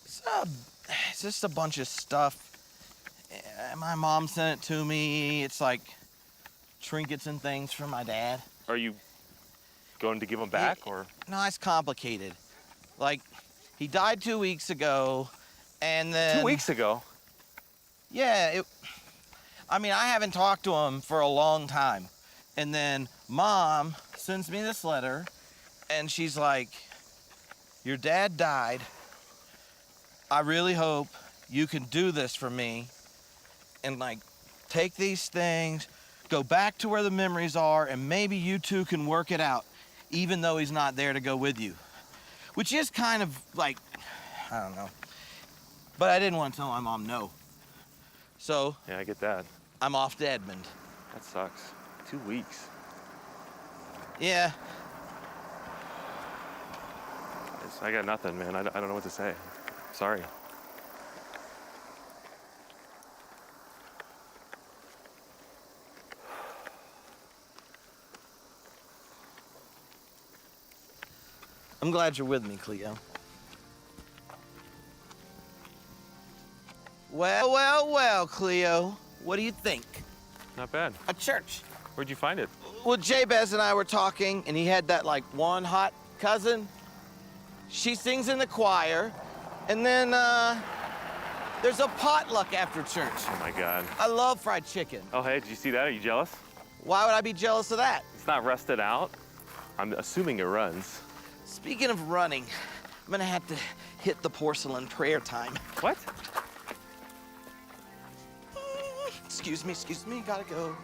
F: It's just a bunch of stuff. My mom sent it to me. It's like trinkets and things for my dad.
E: Are you going to give them back, or?
F: No, it's complicated. He died 2 weeks ago, and then...
E: 2 weeks ago?
F: Yeah, I haven't talked to him for a long time. And then Mom sends me this letter, and she's like, your dad died. I really hope you can do this for me and, take these things, go back to where the memories are, and maybe you two can work it out, even though he's not there to go with you. Which is kind of, I don't know. But I didn't want to tell my mom no. So,
E: Yeah, I get that.
F: I'm off to Edmond.
E: That sucks. 2 weeks.
F: Yeah.
E: I got nothing, man. I don't know what to say. Sorry.
F: I'm glad you're with me, Cleo. Well, Cleo. What do you think?
E: Not bad.
F: A church.
E: Where'd you find it?
F: Well, Jabez and I were talking, and he had that, one hot cousin. She sings in the choir, and then, there's a potluck after church.
E: Oh, my God.
F: I love fried chicken.
E: Oh, hey, did you see that? Are you jealous?
F: Why would I be jealous of that?
E: It's not rusted out. I'm assuming it runs.
F: Speaking of running, I'm gonna have to hit the porcelain prayer time.
E: What?
F: Excuse me, gotta go.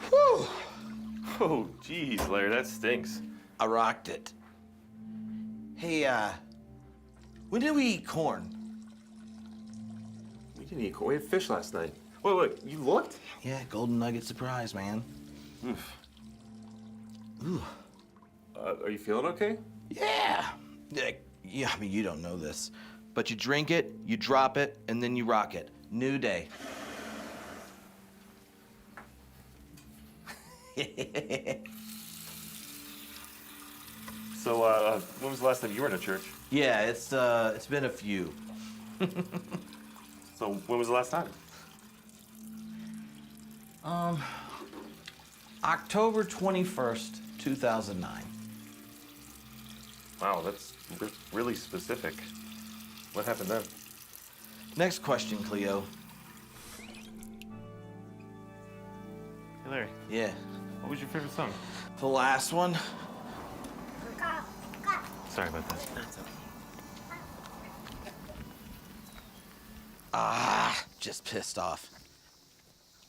F: Whew.
E: Oh, geez, Larry, that stinks.
F: I rocked it. Hey, when did we eat corn?
E: We didn't eat corn. We had fish last night. Wait, you looked?
F: Yeah, golden nugget surprise, man.
E: Oof.
F: Ooh.
E: Are you feeling okay?
F: Yeah. Yeah, you don't know this, but you drink it, you drop it, and then you rock it. New day.
E: So, when was the last time you were in a church?
F: Yeah, it's been a few.
E: So, when was the last time?
F: October 21st, 2009.
E: Wow, that's really specific. What happened then?
F: Next question, Cleo.
E: Hey, Larry,
F: Yeah,
E: what was your favorite song?
F: the last one.
E: Sorry about that.
F: Just pissed off.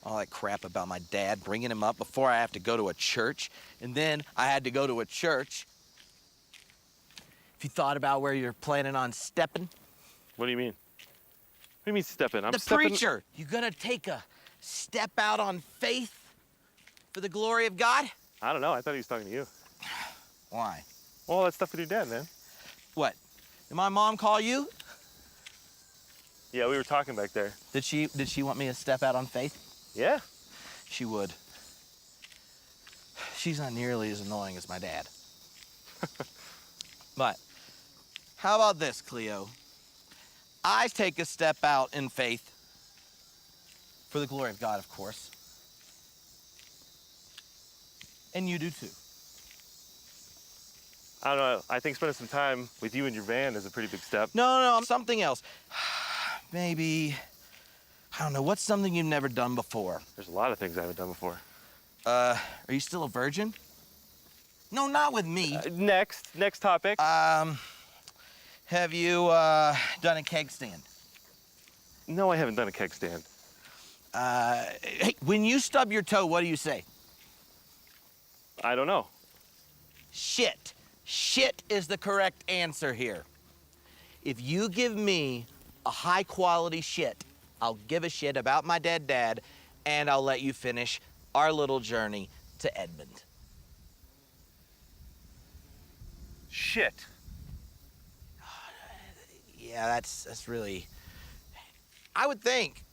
F: All that crap about my dad bringing him up before I have to go to a church, and then I had to go to a church. Have you thought about where you're planning on stepping?
E: What do you mean? What do you mean stepping? I'm
F: The
E: stepping.
F: preacher. You gonna take a step out on faith for the glory of God?
E: I don't know. I thought he was talking to you.
F: Why?
E: Well, that stuff with your dad, man.
F: What? Did my mom call you?
E: Yeah, we were talking back there.
F: Did she want me to step out on faith?
E: Yeah.
F: She would. She's not nearly as annoying as my dad. But how about this, Cleo? I take a step out in faith for the glory of God, of course. And you do too.
E: I don't know. I think spending some time with you in your van is a pretty big step.
F: No, something else. Maybe, I don't know, what's something you've never done before?
E: There's a lot of things I haven't done before.
F: Are you still a virgin? No, not with me.
E: Next topic.
F: Have you done a keg stand?
E: No, I haven't done a keg stand.
F: Hey, when you stub your toe, what do you say?
E: I don't know.
F: Shit. Shit is the correct answer here. If you give me a high quality shit, I'll give a shit about my dead dad, and I'll let you finish our little journey to Edmond.
E: Shit.
F: Yeah, that's really, I would think,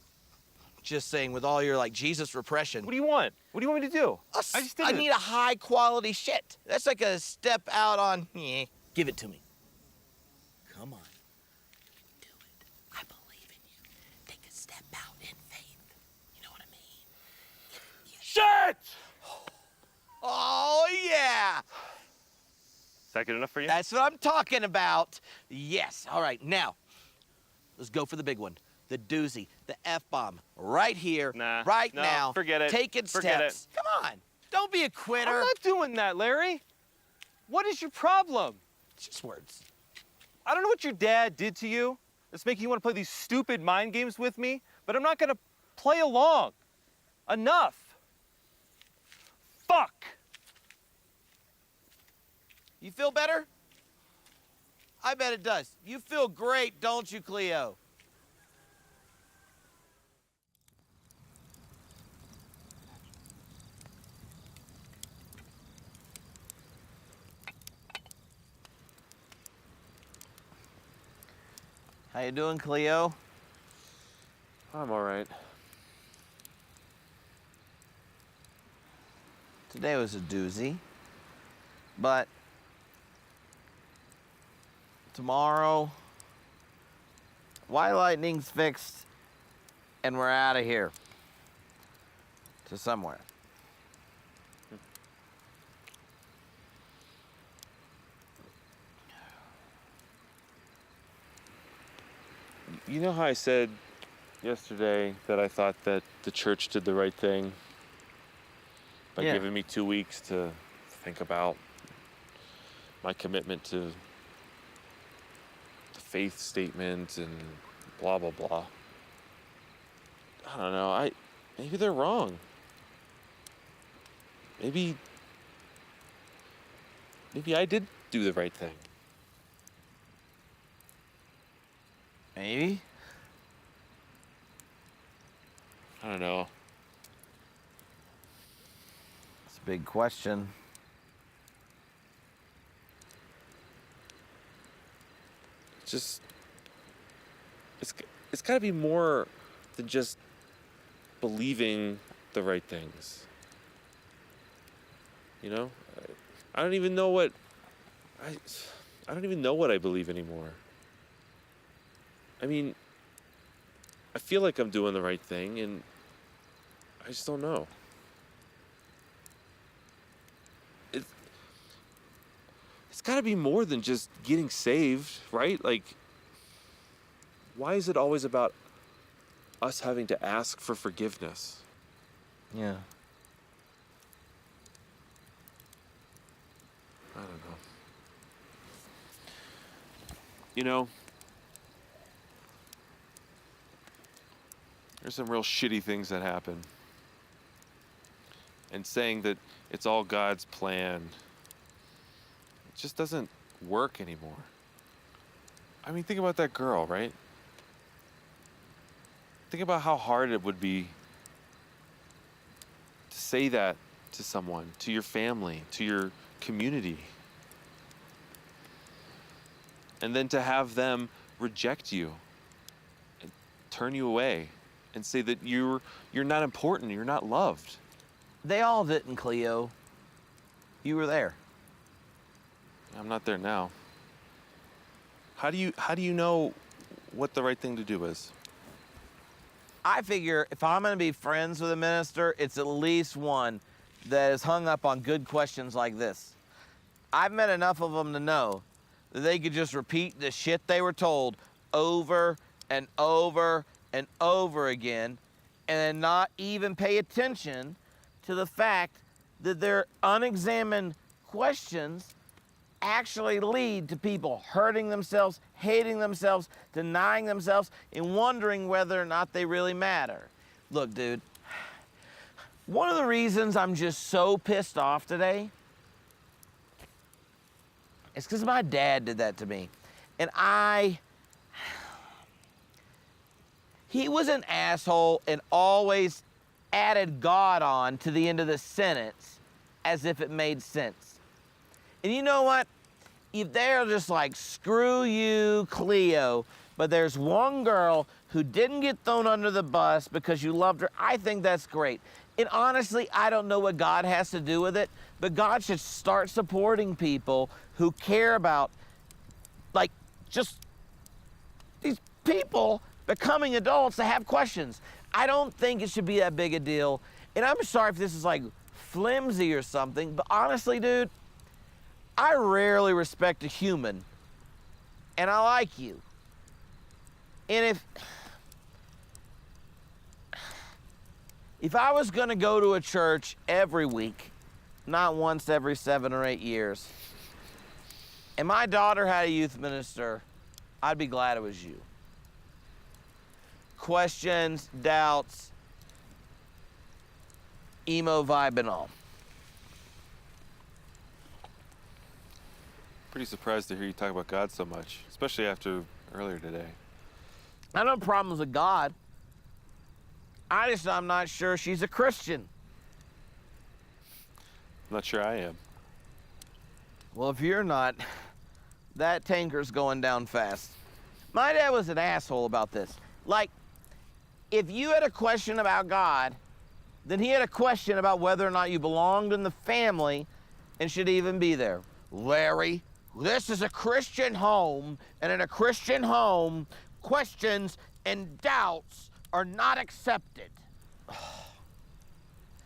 F: just saying with all your like Jesus repression.
E: What do you want? What do you want me to do? I just did
F: I
E: it.
F: need a high quality shit. That's like a step out on, yeah, give it to me. Come on. Do it. I believe in you. Take a step out in faith. You know what I mean?
E: Shit!
F: Oh, yeah.
E: Is that good enough for you?
F: That's what I'm talking about. Yes. All right, now, let's go for the big one. The doozy, the F-bomb, right here,
E: Nah,
F: right
E: no,
F: now.
E: forget it.
F: Taking
E: Forget
F: steps. Come on. Don't be a quitter.
E: I'm not doing that, Larry. What is your problem?
F: It's just words.
E: I don't know what your dad did to you that's making you want to play these stupid mind games with me, but I'm not going to play along. Enough. Fuck.
F: You feel better? I bet it does. You feel great, don't you, Cleo? How you doing, Cleo?
E: I'm all right.
F: Today was a doozy, but tomorrow, White Lightning's fixed, and we're out of here to somewhere.
E: You know how I said yesterday that I thought that the church did the right thing by
F: Yeah.
E: giving me 2 weeks to think about my commitment to the faith statement and blah, blah, blah. I don't know. Maybe they're wrong. Maybe I did do the right thing.
F: Maybe?
E: I don't know.
F: It's a big question.
E: It's got to be more than just believing the right things. You know, I don't even know what I don't even know what I believe anymore. I mean, I feel like I'm doing the right thing, and I just don't know. It's got to be more than just getting saved, right? Like, why is it always about us having to ask for forgiveness?
F: Yeah.
E: I don't know. You know, there's some real shitty things that happen. And saying that it's all God's plan, it just doesn't work anymore. I mean, think about that girl, right? Think about how hard it would be to say that to someone, to your family, to your community. And then to have them reject you and turn you away and say that you're not important, you're not loved.
F: They all didn't, Cleo. You were there.
E: I'm not there now. How do you know what the right thing to do is?
F: I figure if I'm gonna be friends with a minister, it's at least one that is hung up on good questions like this. I've met enough of them to know that they could just repeat the shit they were told over and over and over again and then not even pay attention to the fact that their unexamined questions actually lead to people hurting themselves, hating themselves, denying themselves, and wondering whether or not they really matter. Look, dude, one of the reasons I'm just so pissed off today is because my dad did that to me. And he was an asshole and always added God on to the end of the sentence as if it made sense. And you know what? If they're just like, screw you, Cleo, but there's one girl who didn't get thrown under the bus because you loved her, I think that's great. And honestly, I don't know what God has to do with it, but God should start supporting people who care about, like, just these people becoming adults that have questions. I don't think it should be that big a deal. And I'm sorry if this is like flimsy or something, but honestly, dude, I rarely respect a human, and I like you. And if I was gonna go to a church every week, not once every 7 or 8 years, and my daughter had a youth minister, I'd be glad it was you. Questions, doubts, emo vibe and all.
E: Pretty surprised to hear you talk about God so much, especially after earlier today.
F: I don't have problems with God. I'm not sure she's a Christian.
E: I'm not sure I am.
F: Well, if you're not, that tanker's going down fast. My dad was an asshole about this. Like, if you had a question about God, then he had a question about whether or not you belonged in the family and should even be there. Larry, this is a Christian home, and in a Christian home, questions and doubts are not accepted.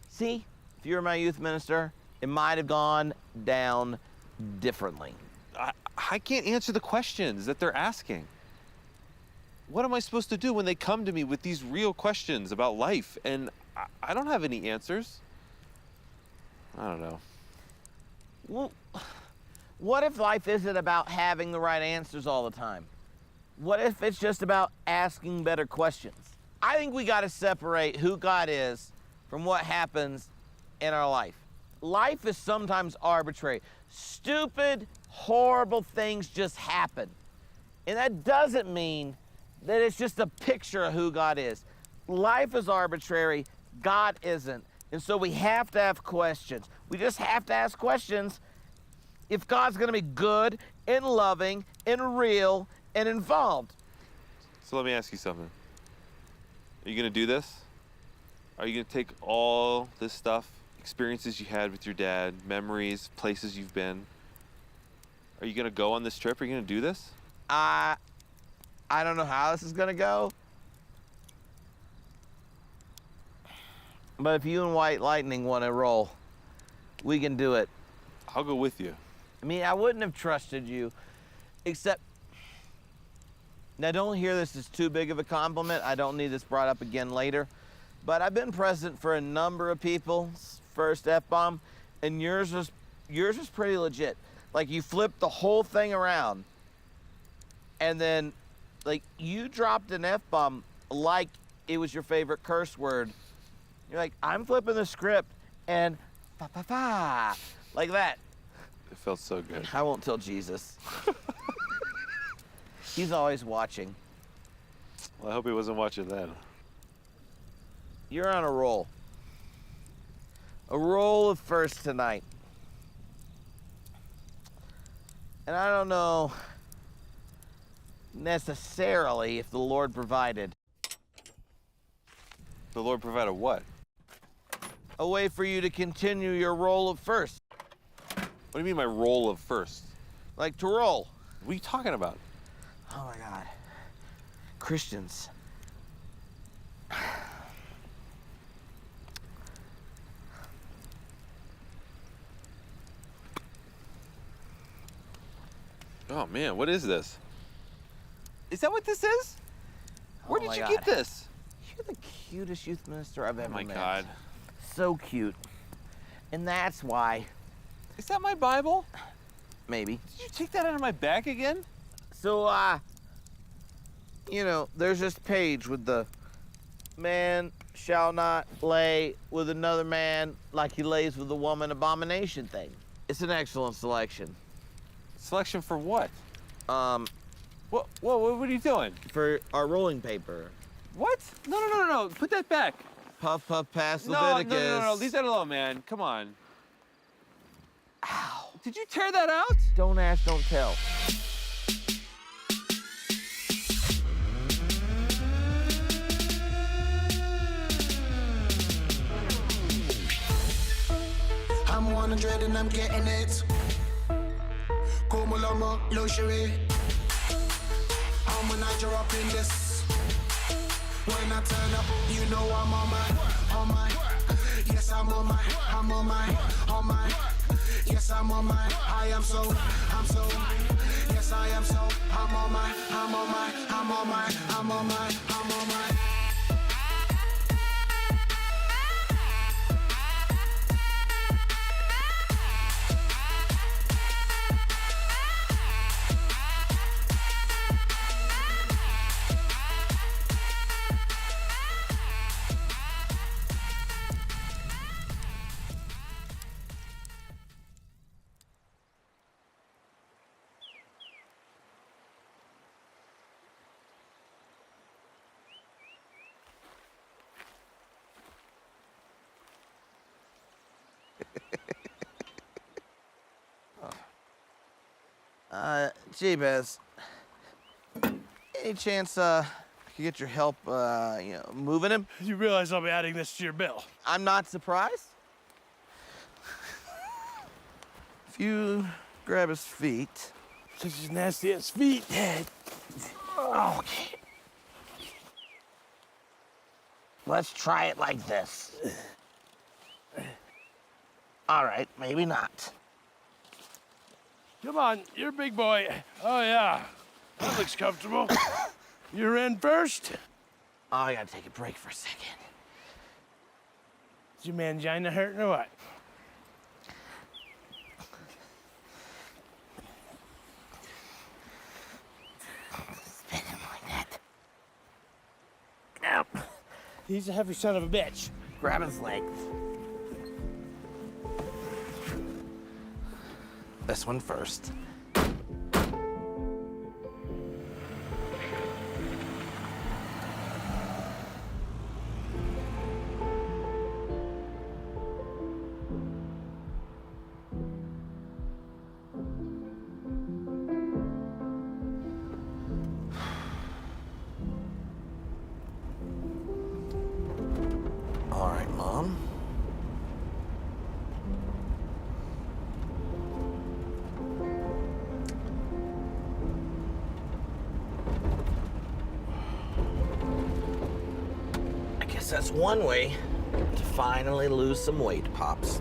F: See, if you were my youth minister, it might have gone down differently.
E: I can't answer the questions that they're asking. What am I supposed to do when they come to me with these real questions about life and I don't have any answers? I don't know.
F: Well, what if life isn't about having the right answers all the time? What if it's just about asking better questions? I think we got to separate who God is from what happens in our life. Life is sometimes arbitrary. Stupid, horrible things just happen. And that doesn't mean that it's just a picture of who God is. Life is arbitrary, God isn't. And so we have to have questions. We just have to ask questions if God's gonna be good and loving and real and involved.
E: So let me ask you something. Are you gonna do this? Are you gonna take all this stuff, experiences you had with your dad, memories, places you've been? Are you gonna go on this trip? Are you gonna do this?
F: I don't know how this is gonna go. But if you and White Lightning want to roll, we can do it.
E: I'll go with you.
F: I mean, I wouldn't have trusted you, except, now don't hear this as too big of a compliment. I don't need this brought up again later. But I've been present for a number of people's first F-bomb, and yours was pretty legit. Like, you flipped the whole thing around, and then, like, you dropped an F-bomb like it was your favorite curse word. You're like, I'm flipping the script, and fa-fa-fa, like that.
E: It felt so good.
F: I won't tell Jesus. He's always watching.
E: Well, I hope he wasn't watching then.
F: You're on a roll. A roll of first tonight. And I don't know necessarily if the Lord provided
E: The Lord provided what?
F: a way for you to continue your role of first.
E: What do you mean my role of first?
F: Like to roll.
E: What are you talking about?
F: Oh my God. Christians.
E: Oh man, what is this? Is that what this is? Where
F: Oh
E: did
F: my
E: you
F: God.
E: get this?
F: You're the cutest youth minister I've
E: Oh
F: ever
E: my
F: met.
E: God.
F: So cute. And that's why,
E: Is that my Bible?
F: maybe.
E: Did you take that out of my bag again?
F: So, you know, there's this page with the man shall not lay with another man like he lays with a woman abomination thing. It's an excellent selection.
E: Selection for what?
F: Um,
E: What are you doing?
F: for our rolling paper.
E: What? No. Put that back.
F: Puff, puff, pass
E: No.
F: Leviticus.
E: Leave that alone, man. Come on. Ow. Did you tear that out?
F: Don't ask, don't tell.
H: I'm 100 and I'm getting it. Como lomo, luxury. I'm a Niger up in this. When I turn up, you know I'm on my. Yes, I'm on my. Yes, I'm on my. I'm so. Yes, I am so. I'm on my.
F: Gee, Bez, any chance I could get your help, moving him?
I: You realize I'll be adding this to your bill.
F: I'm not surprised. If you grab his feet.
I: Such as nasty as feet.
F: Okay. Let's try it like this. All right, maybe not.
I: Come on, you're a big boy. Oh, yeah. That looks comfortable. You're in first.
F: Oh, I gotta take a break for a second.
I: Is your mangina hurting or what?
F: Spin him like that.
I: Ow. He's a heavy son of a bitch.
F: Grab his legs. This one first. All right, Mom. I guess that's one way to finally lose some weight, Pops.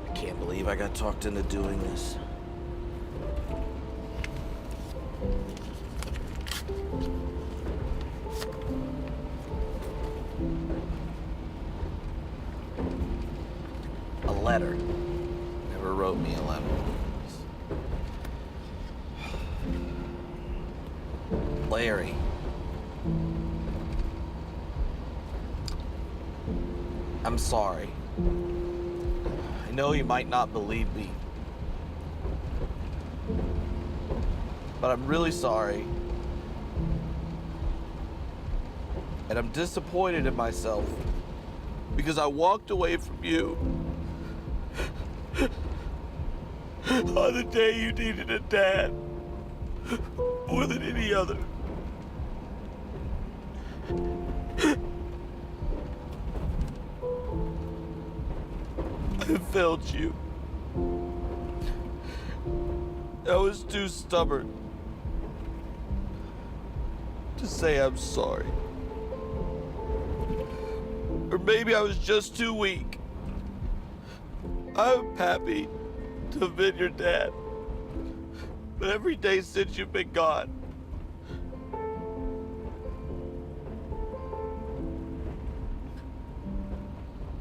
F: I can't believe I got talked into doing this. A letter. Never wrote me a letter. Larry. I'm sorry. I know you might not believe me, but I'm really sorry
G: And I'm disappointed in myself because I walked away from you on the day you needed a dad more than any other. I failed you. I was too stubborn to say I'm sorry. Or maybe I was just too weak. I'm happy to have been your dad. But every day since you've been gone,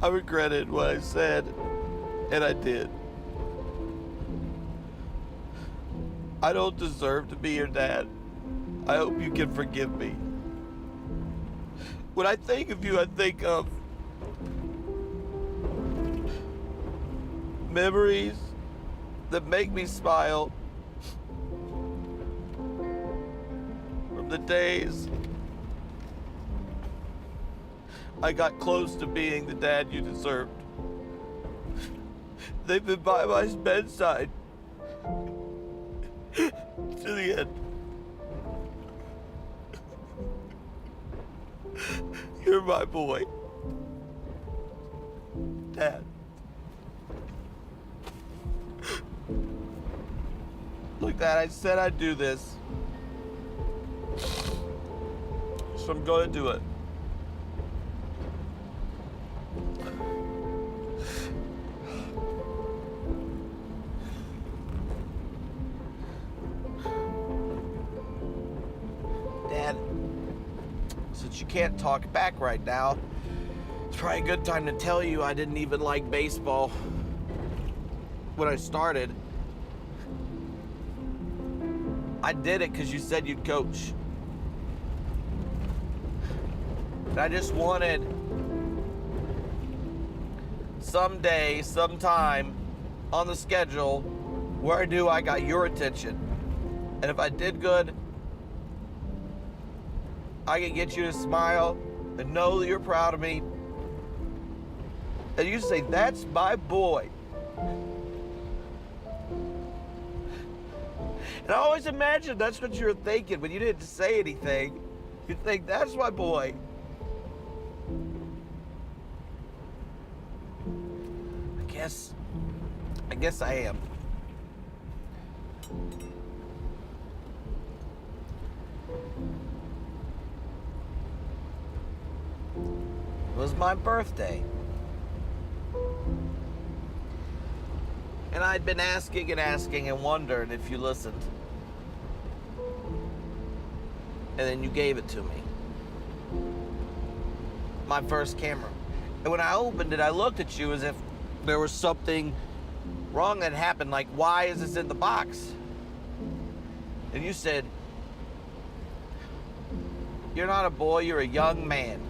G: I regretted what I said, and I did. I don't deserve to be your dad. I hope you can forgive me. When I think of you, I think of memories that make me smile from the days I got close to being the dad you deserved. They've been by my bedside to the end. You're my boy, Dad. Look, Dad, I said I'd do this, so I'm gonna do it. Dad, since you can't talk back right now, it's probably a good time to tell you I didn't even like baseball when I started. I did it because you said you'd coach. And I just wanted someday, sometime on the schedule where I knew I got your attention. And if I did good, I can get you to smile and know that you're proud of me. And you say, that's my boy. And I always imagined that's what you were thinking when you didn't say anything. You'd think, that's my boy. I guess I am. It was my birthday. And I'd been asking and wondering if you listened. And then you gave it to me. My first camera. And when I opened it, I looked at you as if there was something wrong that happened, like, why is this in the box? And you said, you're not a boy, you're a young man.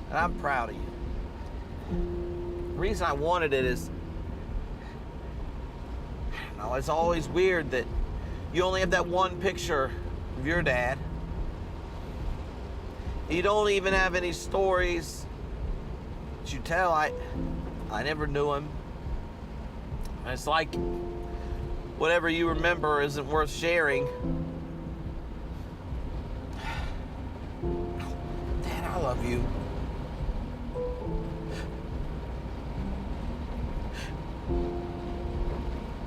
G: And I'm proud of you. The reason I wanted it is, I don't know, it's always weird that you only have that one picture of your dad. You don't even have any stories that you tell. I never knew him. And it's like whatever you remember isn't worth sharing. Dad, I love you.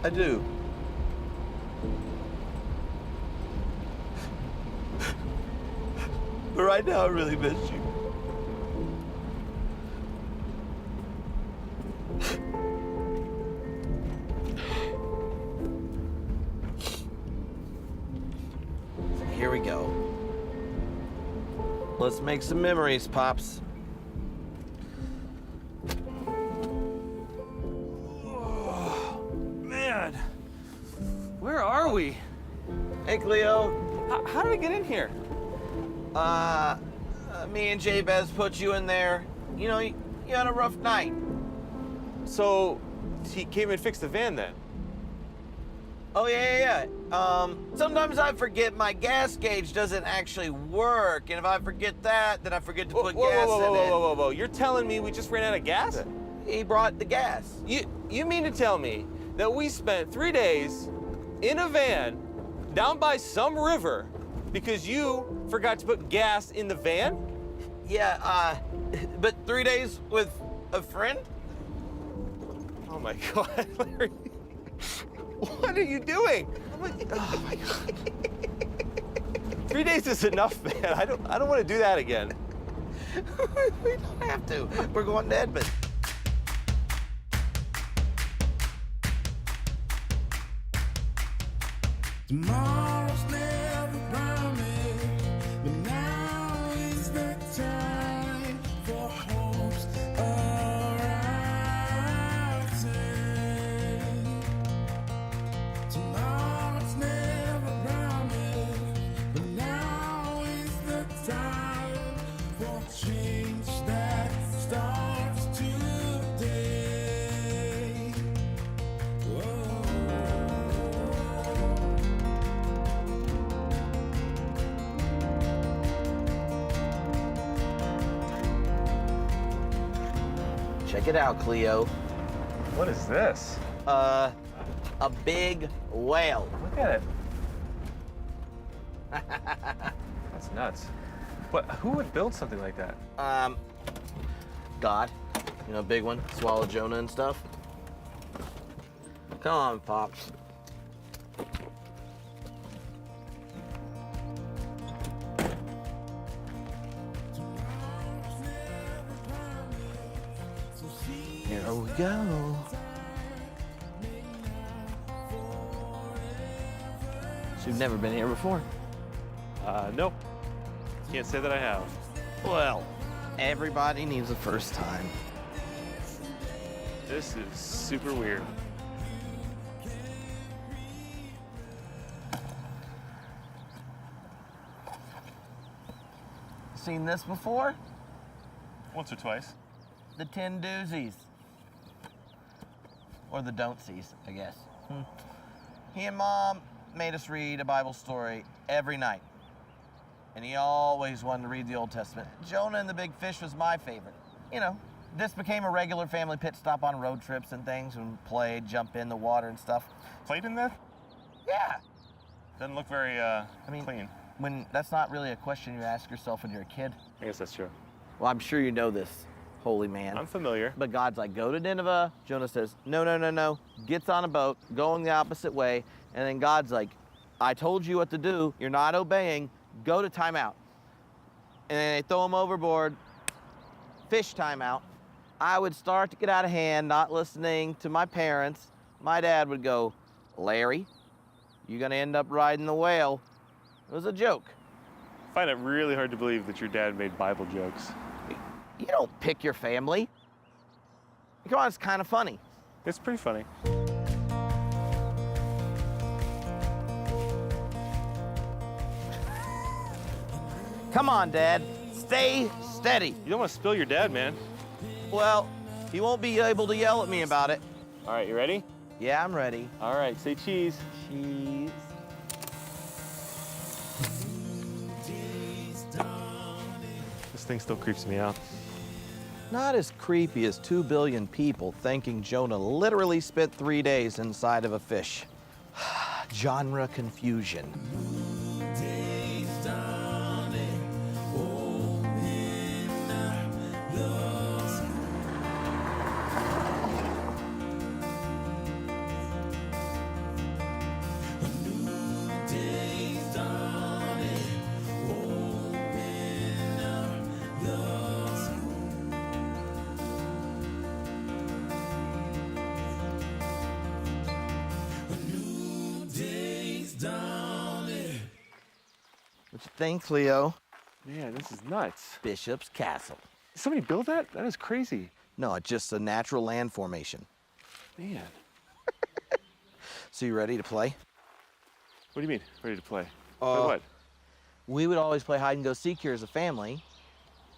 G: I do. But right now, I really miss you. Here we go. Let's make some memories, Pops.
C: Man, where are we?
G: Hey, Cleo.
C: How did I get in here?
G: Me and Jabez put you in there. You know, you had a rough night.
C: So he came and fixed the van then?
F: Oh, yeah. Sometimes I forget my gas gauge doesn't actually work, and if I forget that, then I forget to put gas in it.
E: Whoa. You're telling me we just ran out of gas?
F: He brought the gas.
E: You mean to tell me that we spent 3 days in a van down by some river because you forgot to put gas in the van?
F: Yeah, but 3 days with a friend?
E: Oh my God, Larry. What are you doing? Oh my God. 3 days is enough, man. I don't want to do that again.
F: We don't have to. We're going to Edmond.
H: Tomorrow's never promised, but now is the time for hopes arising. Tomorrow's never promised, but now is the time for change that starts today. Whoa.
F: Check it out, Cleo.
C: What is this?
F: A big whale.
C: Look at it. That's nuts. What? Who would build something like that?
F: God. You know, big one. Swallow Jonah and stuff. Come on, Pops. Here we go. So you've never been here before?
E: No. Can't say that I have.
F: Well, everybody needs a first time.
E: This is super weird.
F: Seen this before?
E: Once or twice.
F: The 10 doozies. Or the don't-sees, I guess. He and Mom made us read a Bible story every night. And he always wanted to read the Old Testament. Jonah and the Big Fish was my favorite. You know, this became a regular family pit stop on road trips and things, and played, jump in the water and stuff.
E: Played in that?
F: Yeah.
E: Doesn't look very clean.
F: When that's not really a question you ask yourself when you're a kid.
E: I guess that's true.
F: Well, I'm sure you know this, holy man.
E: I'm familiar.
F: But God's like, go to Nineveh. Jonah says, no. Gets on a boat, going the opposite way. And then God's like, I told you what to do. You're not obeying. Go to timeout. And then they throw him overboard. Fish timeout. I would start to get out of hand, not listening to my parents. My dad would go, Larry, you're going to end up riding the whale. It was a joke.
E: I find it really hard to believe that your dad made Bible jokes.
F: You don't pick your family. Come on, it's kind of funny.
E: It's pretty funny.
F: Come on, Dad. Stay steady.
E: You don't want to spill your dad, man.
F: Well, he won't be able to yell at me about it.
E: All right, you ready?
F: Yeah, I'm ready.
E: All right, say cheese.
F: Cheese.
E: This thing still creeps me out.
F: Not as creepy as 2 billion people thinking Jonah literally spent 3 days inside of a fish. Genre confusion. What you think, Cleo?
E: Man, this is nuts.
F: Bishop's Castle.
E: Did somebody build that? That is crazy.
F: No, it's just a natural land formation.
E: Man.
F: So you ready to play?
E: What do you mean, ready to play?
F: Uh,
E: Play what?
F: We would always play hide and go seek here as a family.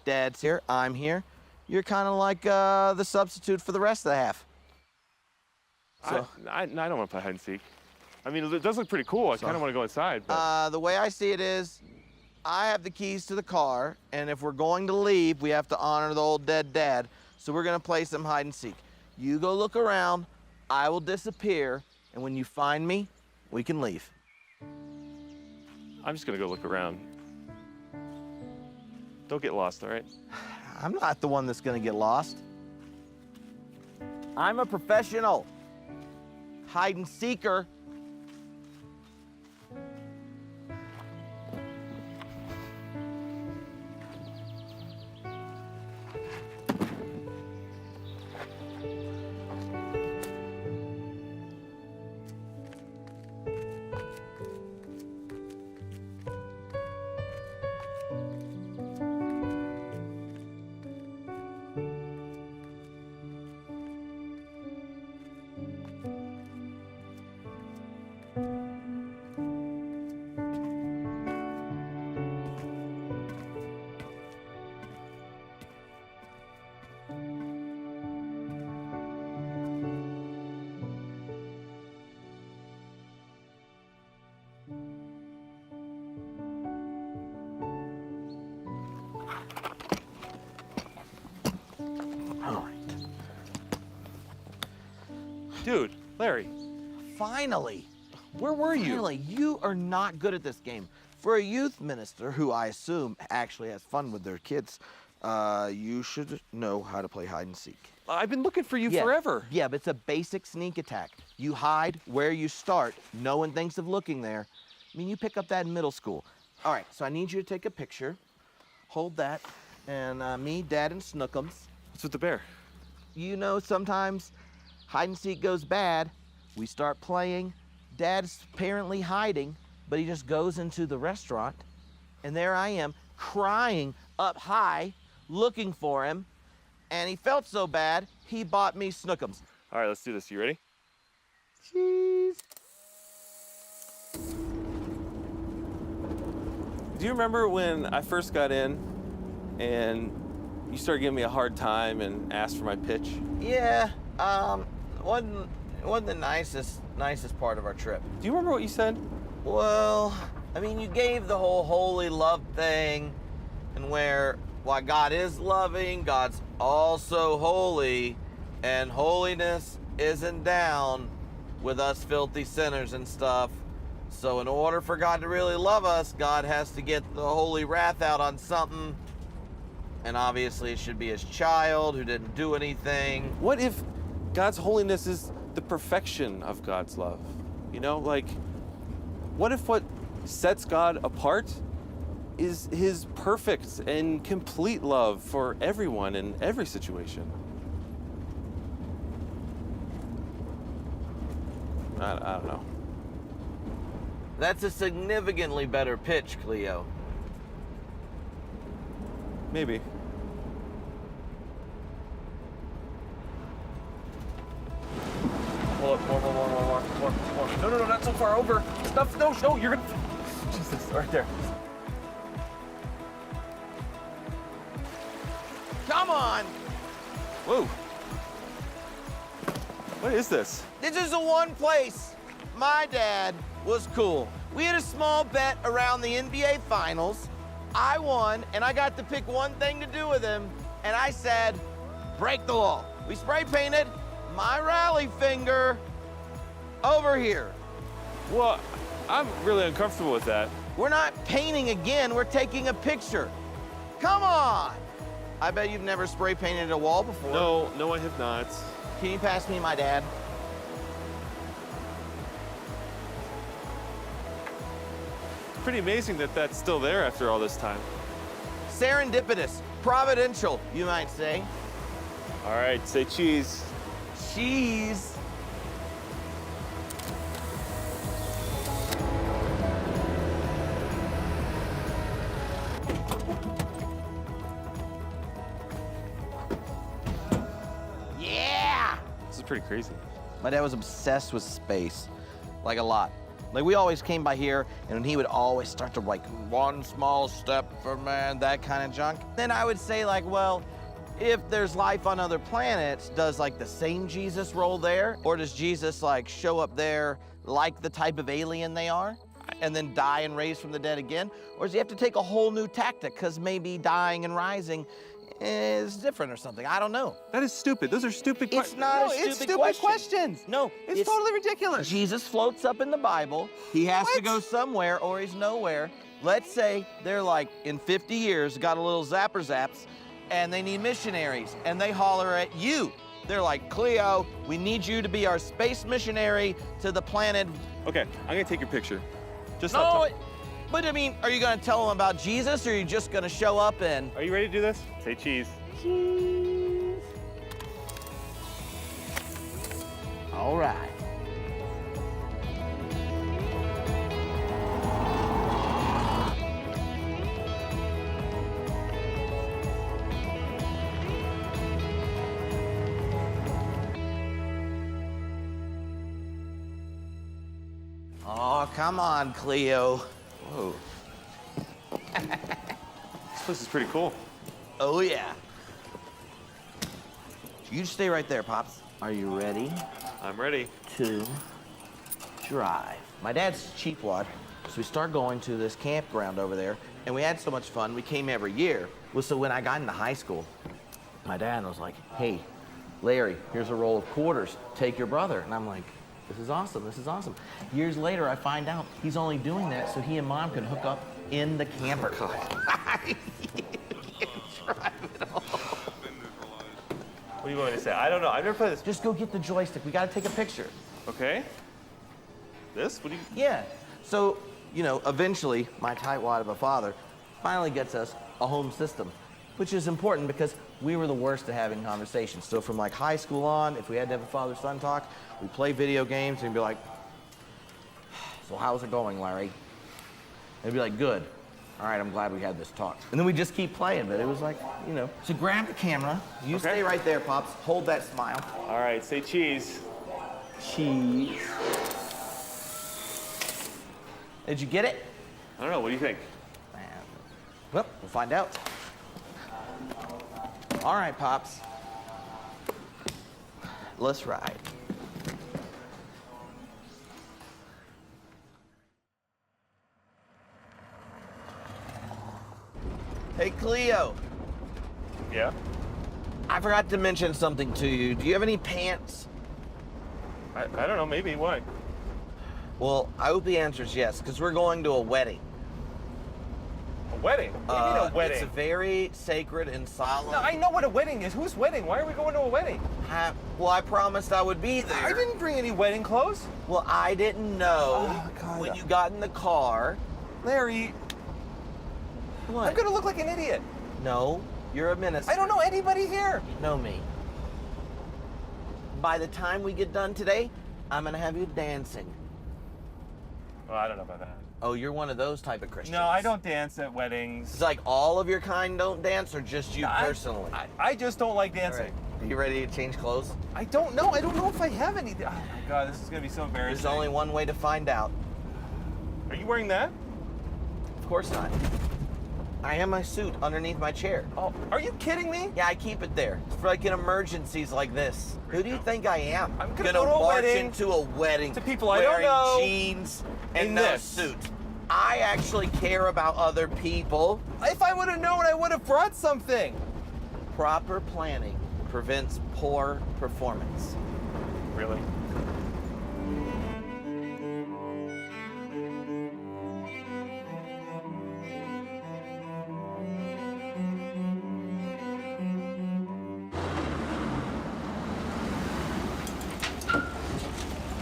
F: Dad's here, I'm here. You're kind of like the substitute for the rest of the half. So,
E: I don't want to play hide and seek. I mean, it does look pretty cool. I kind of want to go inside. But...
F: The way I see it is, I have the keys to the car, and if we're going to leave, we have to honor the old dead dad. So we're gonna play some hide and seek. You go look around, I will disappear, and when you find me, we can leave.
E: I'm just gonna go look around. Don't get lost, all right?
F: I'm not the one that's gonna get lost. I'm a professional hide and seeker.
E: Dude, Larry.
F: Finally.
E: Where were you?
F: Finally, you are not good at this game. For a youth minister who I assume actually has fun with their kids, you should know how to play hide and seek.
E: I've been looking for you forever.
F: Yeah, but it's a basic sneak attack. You hide where you start. No one thinks of looking there. I mean, you pick up that in middle school. All right, so I need you to take a picture. Hold that. And me, Dad, and Snookums.
E: What's with the bear?
F: You know, sometimes hide and seek goes bad. We start playing. Dad's apparently hiding, but he just goes into the restaurant. And there I am, crying up high, looking for him. And he felt so bad, he bought me Snookums.
E: All right, let's do this. You ready?
F: Cheese.
E: Do you remember when I first got in and you started giving me a hard time and asked for my pitch?
F: Yeah, wasn't the nicest part of our trip.
E: Do you remember what you said?
F: Well, I mean, you gave the whole holy love thing, and while God is loving, God's also holy, and holiness isn't down with us filthy sinners and stuff. So in order for God to really love us, God has to get the holy wrath out on something. And obviously it should be his child who didn't do anything.
E: What if God's holiness is the perfection of God's love? You know, like, what if what sets God apart is his perfect and complete love for everyone in every situation? I don't know.
F: That's a significantly better pitch, Cleo.
E: Maybe.
C: Pull up, more. No, not so far over. Stuff, no, you're gonna. Jesus, right there.
F: Come on!
E: Whoa. What is this?
F: This is the one place my dad was cool. We had a small bet around the NBA Finals. I won, and I got to pick one thing to do with him, and I said, break the law. We spray painted my rally finger over here.
E: Well, I'm really uncomfortable with that.
F: We're not painting again, we're taking a picture. Come on! I bet you've never spray painted a wall before.
E: No, I have not.
F: Can you pass me my dad?
E: It's pretty amazing that that's still there after all this time.
F: Serendipitous, providential, you might say.
E: All right, say cheese.
F: Cheese. Yeah!
E: This is pretty crazy.
F: My dad was obsessed with space, like a lot. Like we always came by here and he would always start to like one small step for man, that kind of junk. Then I would say like, well, if there's life on other planets, does like the same Jesus roll there? Or does Jesus like show up there like the type of alien they are and then die and raise from the dead again? Or does he have to take a whole new tactic because maybe dying and rising is different or something? I don't know.
E: That is stupid. Those are stupid questions.
F: It's not a stupid
E: it's stupid
F: question.
E: questions.
F: No,
E: It's totally ridiculous.
F: Jesus floats up in the Bible. He has to go somewhere or he's nowhere. Let's say they're like, in 50 years, got a little zapper zaps, and they need missionaries, and they holler at you. They're like, Cleo, we need you to be our space missionary to the planet.
E: Okay, I'm gonna take your picture. Just
F: No,
E: stop talking.
F: but I mean, are you gonna tell them about Jesus, or are you just gonna show up and...
E: Are you ready to do this? Say cheese.
F: Cheese. All right. Oh, come on, Cleo.
E: Whoa. This place is pretty cool.
F: Oh, yeah. You stay right there, Pops. Are you ready
E: I'm ready.
F: to drive? My dad's cheapwad, so we start going to this campground over there, and we had so much fun. We came every year. Well, so when I got into high school, my dad was like, hey, Larry, here's a roll of quarters. Take your brother. And I'm like, this is awesome, this is awesome. Years later, I find out he's only doing that so he and Mom can hook up in the camper.
C: What do you want me to say? I don't know. I've never played this.
F: Just go get the joystick. We gotta take a picture.
E: Okay. This? What do you...
F: Yeah. So, you know, eventually, my tightwad of a father finally gets us a home system, which is important because we were the worst at having conversations. So from like high school on, if we had to have a father-son talk, we play video games and be like, so how's it going, Larry? And it'd be like, good. All right, I'm glad we had this talk. And then we just keep playing, but it was like, you know. So grab the camera. You
E: Okay.
F: stay right there, Pops. Hold that smile.
E: All right, say cheese.
F: Cheese. Did you get it?
E: I don't know. What do you think?
F: Well, we'll find out. All right, Pops. Let's ride. Hey, Cleo.
C: Yeah?
F: I forgot to mention something to you. Do you have any pants?
C: I don't know. Maybe. Why?
F: Well, I hope the answer is yes, because we're going to a wedding.
C: A wedding? What do you mean a wedding?
F: It's a very sacred and solemn.
C: No, I know what a wedding is. Whose wedding? Why are we going to a wedding?
F: Well, I promised I would be there.
C: I didn't bring any wedding clothes.
F: Well, I didn't know
C: Oh, God.
F: when you got in the car.
C: Larry,
F: What?
C: I'm gonna look like an idiot.
F: No, you're a minister.
C: I don't know anybody here.
F: You know me. By the time we get done today, I'm gonna have you dancing.
C: Well, I don't know about that.
F: Oh, you're one of those type of Christians.
C: No, I don't dance at weddings.
F: It's like all of your kind don't dance, or just you personally?
C: I just don't like
F: All
C: dancing.
F: right. Are you ready to change clothes?
C: I don't know. I don't know if I have any. Oh my God, this is gonna be so embarrassing.
F: There's only one way to find out.
C: Are you wearing that?
F: Of course not. I have my suit underneath my chair.
C: Oh, are you kidding me?
F: Yeah, I keep it there. It's for like in emergencies like this. Who do you think I am?
C: I'm gonna go to a
F: march
C: wedding
F: into a wedding
C: to people I don't know
F: wearing jeans and
C: in
F: no
C: this.
F: suit. I actually care about other people.
C: If I would have known, I would have brought something.
F: Proper planning prevents poor performance.
C: Really?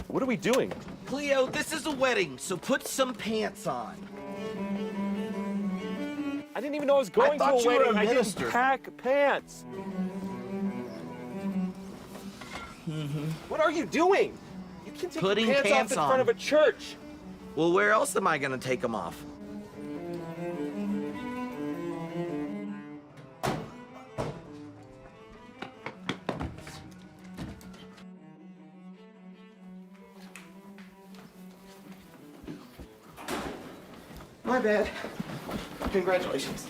E: What are we doing?
F: Cleo, this is a wedding, so put some pants on.
E: I didn't even know I was going to
F: thought
E: a
F: you were
E: wedding.
F: a
E: I didn't
F: minister.
E: pack pants. What are you doing? You can't take
F: Putting
E: your pants
F: pants
E: off in front
F: on.
E: of a church.
F: Well, where else am I gonna take them off? My bad. Congratulations.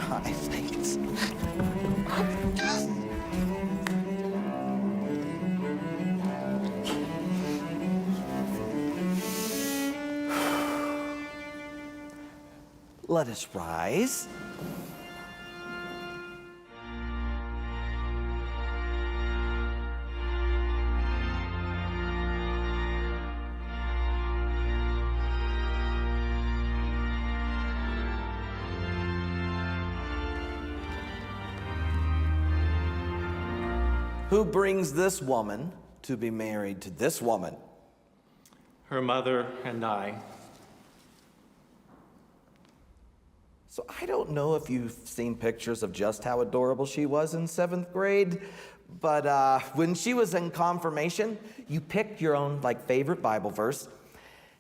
F: Hi, thanks. Let us rise. Who brings this woman to be married to this woman?
J: Her mother and I.
F: So I don't know if you've seen pictures of just how adorable she was in 7th grade, but when she was in confirmation, you picked your own favorite Bible verse.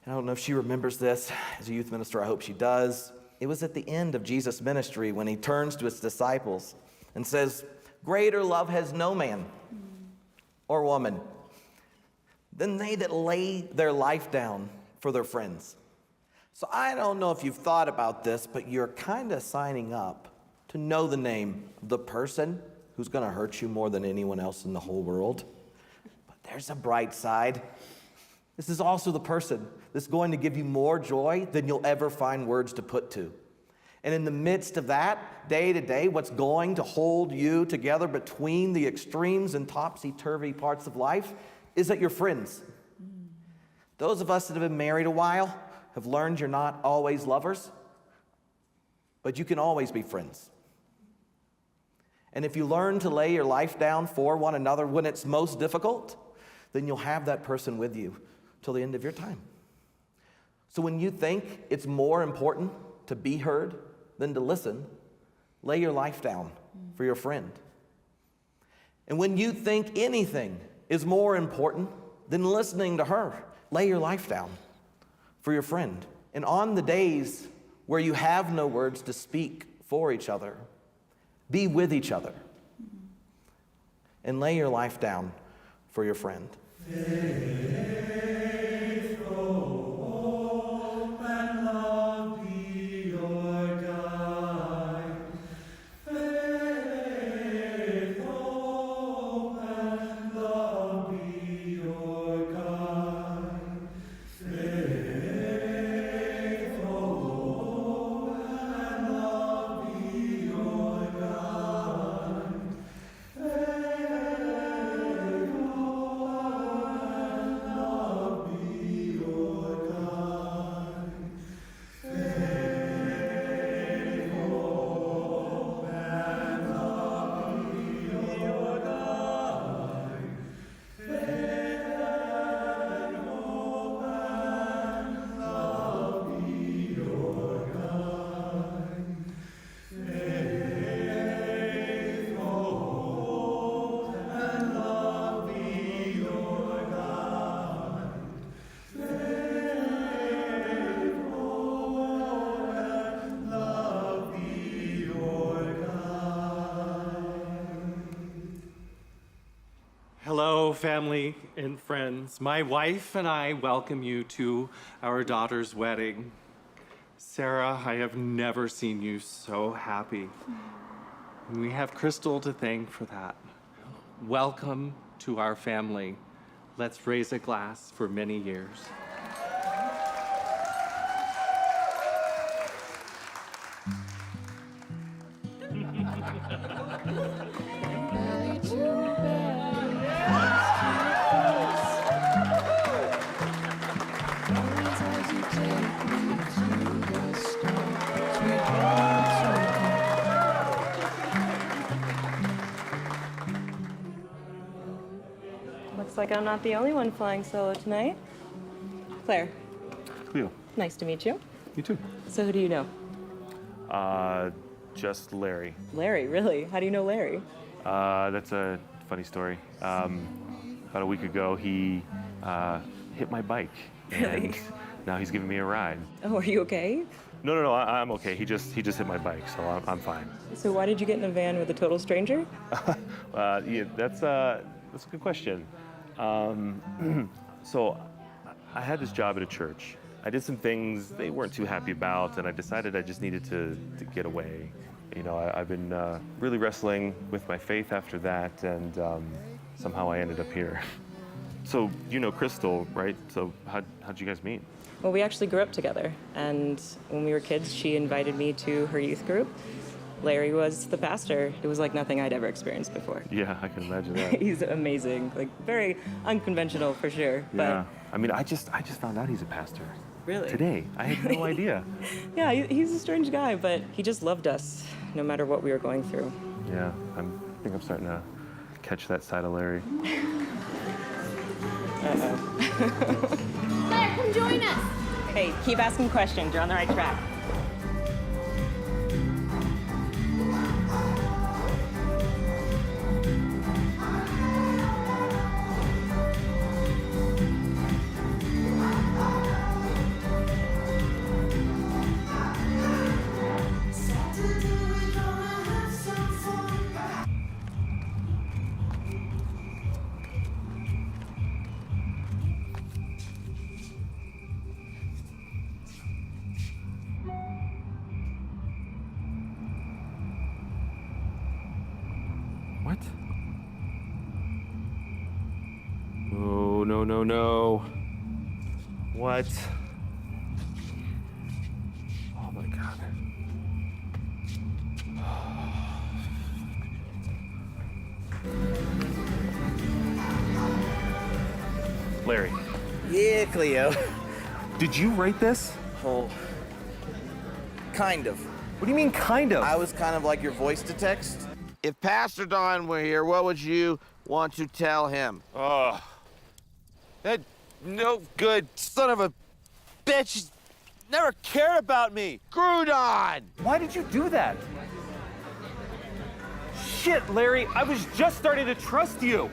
F: And I don't know if she remembers this. As a youth minister, I hope she does. It was at the end of Jesus' ministry when he turns to his disciples and says, "Greater love has no man or woman than they that lay their life down for their friends." So I don't know if you've thought about this, but you're kind of signing up to know the name of the person who's going to hurt you more than anyone else in the whole world. But there's a bright side. This is also the person that's going to give you more joy than you'll ever find words to put to. And in the midst of that, day to day, what's going to hold you together between the extremes and topsy-turvy parts of life is that you're friends. Those of us that have been married a while have learned you're not always lovers, but you can always be friends. And if you learn to lay your life down for one another when it's most difficult, then you'll have that person with you till the end of your time. So when you think it's more important to be heard than to listen, lay your life down for your friend. And when you think anything is more important than listening to her, lay your life down for your friend. And on the days where you have no words to speak for each other, be with each other and lay your life down for your friend.
J: Hello, family and friends. My wife and I welcome you to our daughter's wedding. Sarah, I have never seen you so happy. And we have Crystal to thank for that. Welcome to our family. Let's raise a glass for many years.
K: Looks like I'm not the only one flying solo tonight. Claire,
E: Cleo.
K: nice to meet you.
E: You too.
K: So who do you know?
E: Just Larry.
K: Larry, really? How do you know Larry?
E: That's a funny story. About a week ago, he hit my bike.
K: Really?
E: And now he's giving me a ride.
K: Oh, are you okay?
E: No, I'm okay. He just hit my bike, so I'm fine.
K: So why did you get in a van with a total stranger?
E: Yeah, that's a good question. So I had this job at a church. I did some things they weren't too happy about, and I decided I just needed to get away. You know, I've been really wrestling with my faith after that, and somehow I ended up here. So you know Crystal, right? So how'd you guys meet?
K: Well, we actually grew up together, and when we were kids, she invited me to her youth group. Larry was the pastor. It was like nothing I'd ever experienced before.
E: Yeah, I can imagine that.
K: He's amazing, like very unconventional for sure.
E: Yeah. I mean, I just found out he's a pastor.
K: Really?
E: Today. I had no idea.
K: Yeah, he's a strange guy, but he just loved us, no matter what we were going through.
E: Yeah, I think I'm starting to catch that side of Larry.
K: Uh-oh.
L: Claire, come join us.
K: Hey, keep asking questions. You're on the right track.
E: What? Oh, no, no, no. What? Oh my God. Larry,
F: Yeah, Cleo.
E: did you write this?
F: Oh, kind of.
E: What do you mean, kind of?
F: I was kind of like your voice to text. If Pastor Don were here, what would you want to tell him?
G: Oh, that no good son of a bitch never cared about me.
F: Grudon!
E: Why did you do that? Shit, Larry, I was just starting to trust you.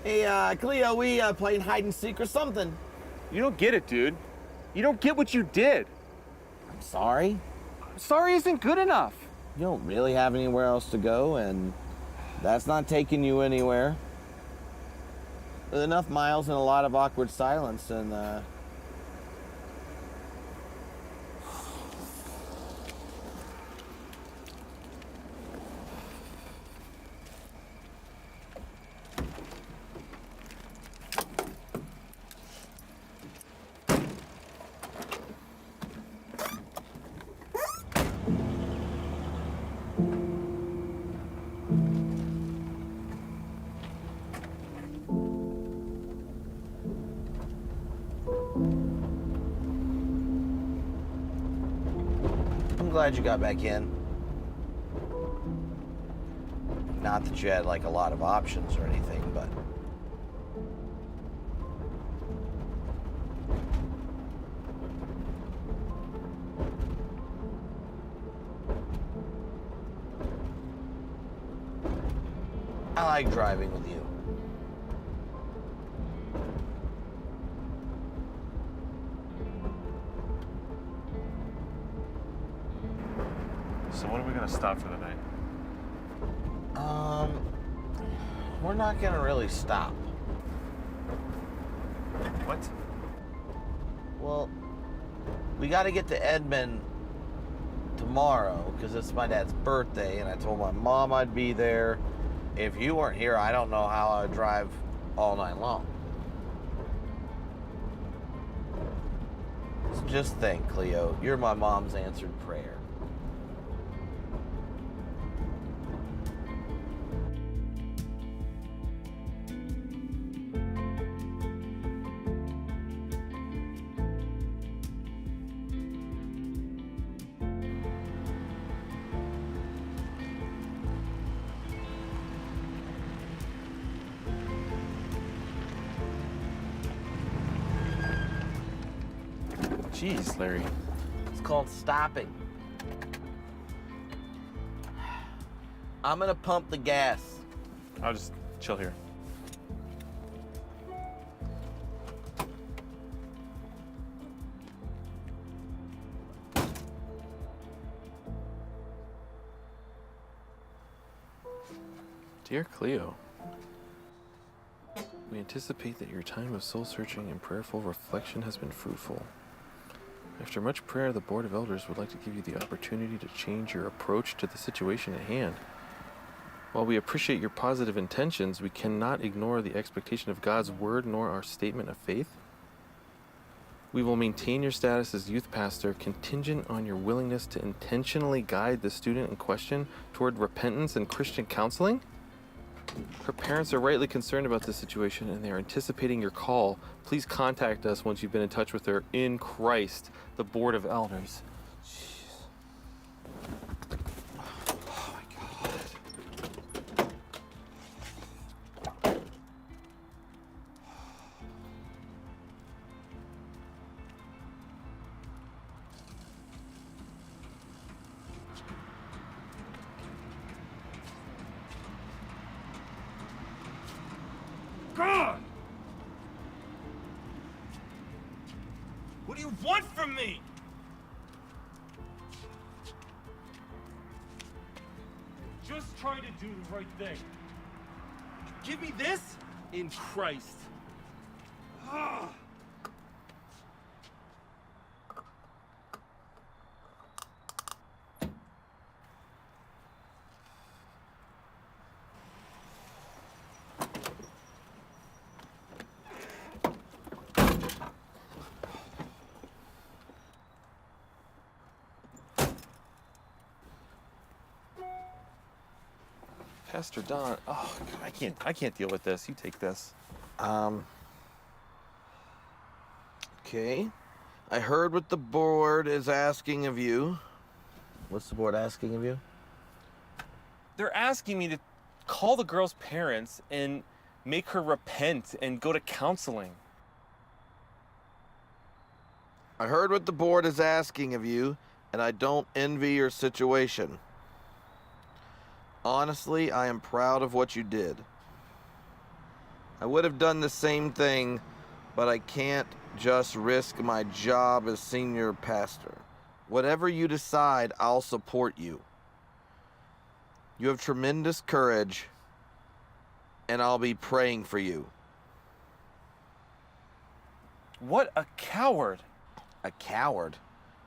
F: Hey, Cleo, we playing hide and seek or something?
E: You don't get it, dude. You don't get what you did.
F: I'm sorry.
E: Sorry isn't good enough.
F: You don't really have anywhere else to go, and that's not taking you anywhere. With enough miles and a lot of awkward silence, and I'm glad you got back in. Not that you had like a lot of options or anything, but I like driving with you.
E: So when are we gonna stop for the night?
F: We're not gonna really stop.
E: What?
F: Well, we gotta get to Edmond tomorrow because it's my dad's birthday, and I told my mom I'd be there. If you weren't here, I don't know how I would drive all night long. So just think, Cleo, you're my mom's answered prayer.
E: Jeez, Larry.
F: It's called stopping. I'm gonna pump the gas.
E: I'll just chill here. Dear Cleo, we anticipate that your time of soul-searching and prayerful reflection has been fruitful. After much prayer, the Board of Elders would like to give you the opportunity to change your approach to the situation at hand. While we appreciate your positive intentions, we cannot ignore the expectation of God's word nor our statement of faith. We will maintain your status as youth pastor contingent on your willingness to intentionally guide the student in question toward repentance and Christian counseling. Her parents are rightly concerned about this situation and they are anticipating your call. Please contact us once you've been in touch with her in Christ, the Board of Elders. Jeez. Oh my God.
C: God! What do you want from me? Just trying to do the right thing. You give me this in Christ. Ah.
E: Pastor Don, oh God, I can't deal with this. You take this.
F: Okay. I heard what the board is asking of you. What's the board asking of you?
E: They're asking me to call the girl's parents and make her repent and go to counseling.
F: I heard what the board is asking of you, and I don't envy your situation. Honestly, I am proud of what you did. I would have done the same thing, but I can't just risk my job as senior pastor. Whatever you decide, I'll support you. You have tremendous courage, and I'll be praying for you.
E: What a coward.
F: A coward?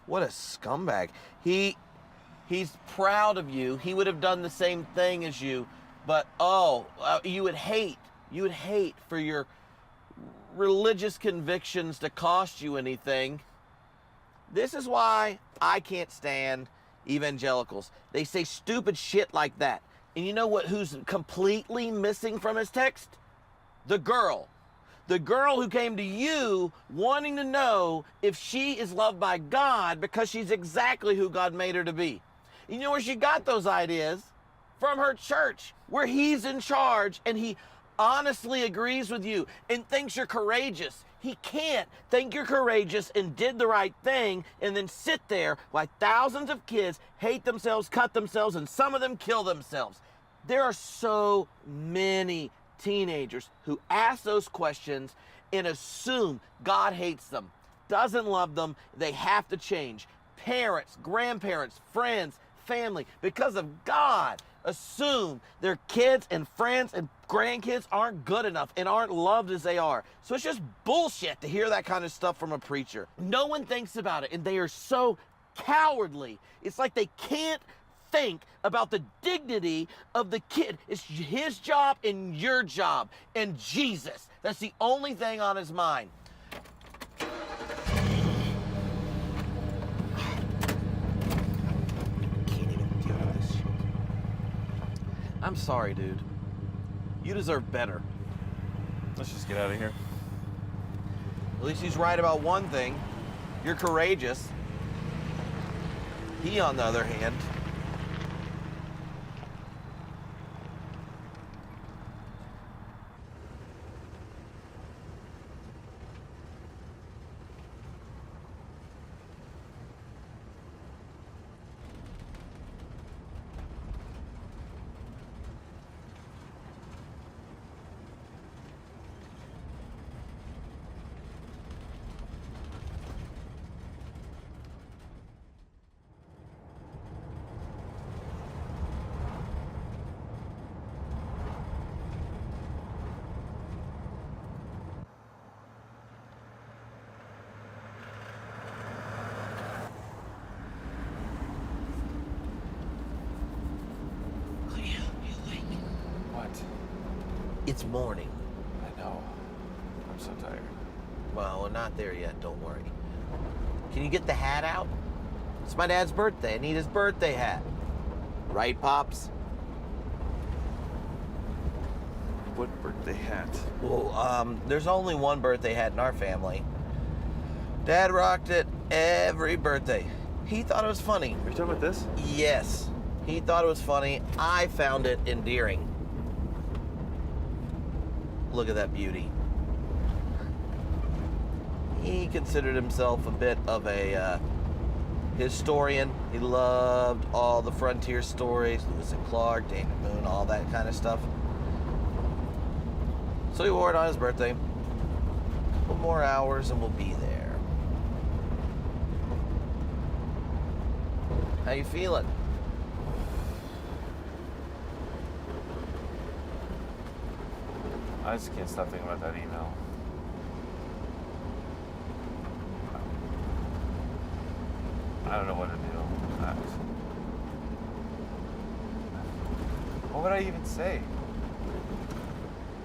F: What a scumbag. He's proud of you. He would have done the same thing as you, but you would hate for your religious convictions to cost you anything. This is why I can't stand evangelicals. They say stupid shit like that. And you know what? Who's completely missing from his text? The girl. The girl who came to you wanting to know if she is loved by God because she's exactly who God made her to be. You know where she got those ideas? From her church, where he's in charge and he honestly agrees with you and thinks you're courageous. He can't think you're courageous and did the right thing and then sit there while thousands of kids hate themselves, cut themselves, and some of them kill themselves. There are so many teenagers who ask those questions and assume God hates them, doesn't love them, they have to change. Parents, grandparents, friends, family, because of God, assume their kids and friends and grandkids aren't good enough and aren't loved as they are. So it's just bullshit to hear that kind of stuff from a preacher. No one thinks about it, and they are so cowardly. It's like they can't think about the dignity of the kid. It's his job and your job and Jesus. That's the only thing on his mind. I'm sorry, dude. You deserve better.
E: Let's just get out of here.
F: At least he's right about one thing. You're courageous. He, on the other hand, It's morning.
E: I know. I'm so tired.
F: Well, we're not there yet, don't worry. Can you get the hat out? It's my dad's birthday. I need his birthday hat. Right, Pops?
E: What birthday hat?
F: Well, there's only one birthday hat in our family. Dad rocked it every birthday. He thought it was funny.
E: Are you talking about this?
F: Yes. He thought it was funny. I found it endearing. Look at that beauty. He considered himself a bit of a historian. He loved all the frontier stories, Lewis and Clark, David Boone, all that kind of stuff. So he wore it on his birthday. A couple more hours and we'll be there. How you feeling?
E: I just can't stop thinking about that email. I don't know what to do. What would I even say?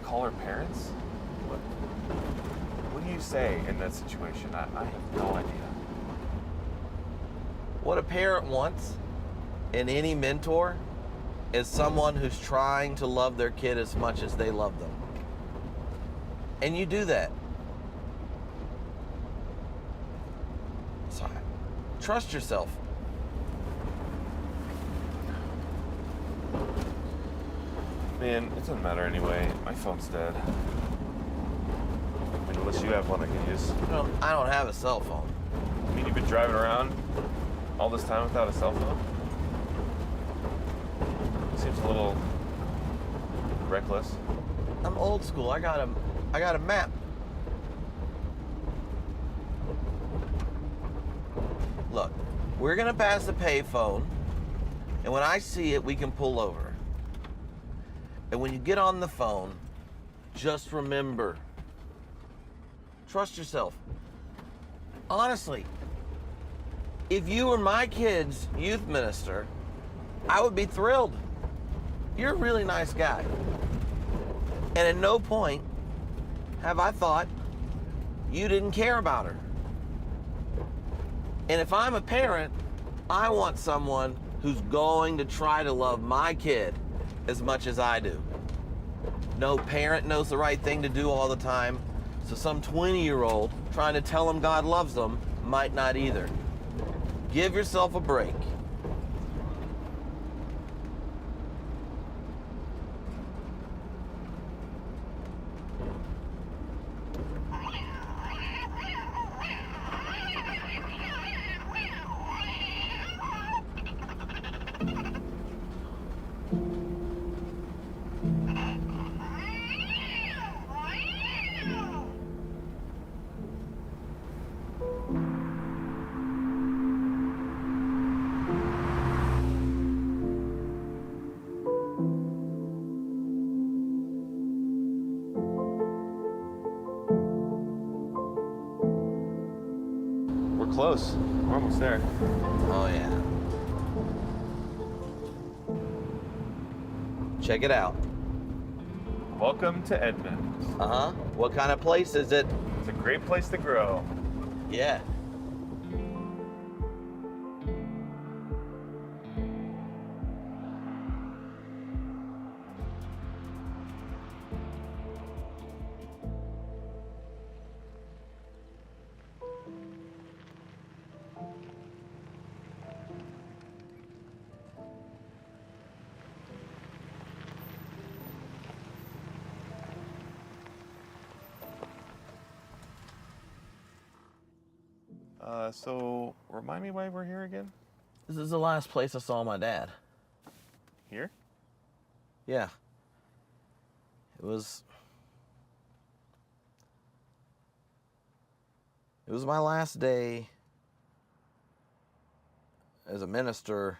E: Call her parents? What do you say in that situation? I have no idea.
F: What a parent wants in any mentor is someone who's trying to love their kid as much as they love them. And you do that. So, trust yourself.
E: Man, it doesn't matter anyway. My phone's dead. I mean, unless you have one I can use.
F: No, I don't have a cell phone.
E: I mean, you've been driving around all this time without a cell phone? Seems a little reckless.
F: I'm old school. I got a map. Look, we're gonna pass the payphone, and when I see it, we can pull over. And when you get on the phone, just remember, trust yourself. Honestly, if you were my kid's youth minister, I would be thrilled. You're a really nice guy. And at no point have I thought you didn't care about her. And if I'm a parent, I want someone who's going to try to love my kid as much as I do. No parent knows the right thing to do all the time, so some 20-year-old trying to tell them God loves them might not either. Give yourself a break.
E: Close. We're almost there.
F: Oh, yeah. Check it out.
E: Welcome to Edmond.
F: Uh-huh. What kind of place is it?
E: It's a great place to grow.
F: Yeah.
E: So remind me why we're here again?
F: This is the last place I saw my dad.
E: Here?
F: Yeah. It was my last day as a minister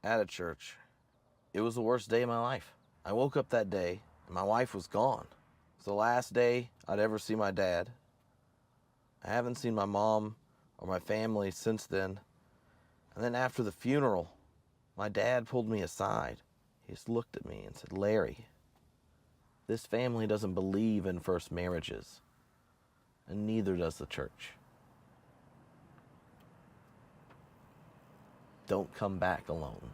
F: at a church. It was the worst day of my life. I woke up that day and my wife was gone. It's the last day I'd ever see my dad. I haven't seen my mom or my family since then. And then after the funeral, my dad pulled me aside. He just looked at me and said, "Larry, This family doesn't believe in first marriages, and neither does the church. Don't come back alone.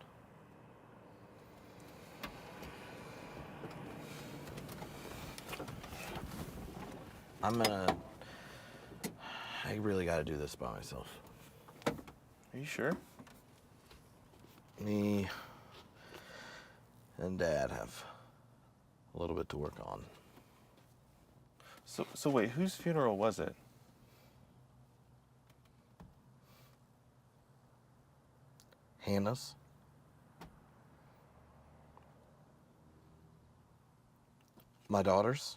F: I really gotta do this by myself.
C: Are you sure?
F: Me and Dad have a little bit to work on.
C: So wait, whose funeral was it?
F: Hannah's. My daughter's.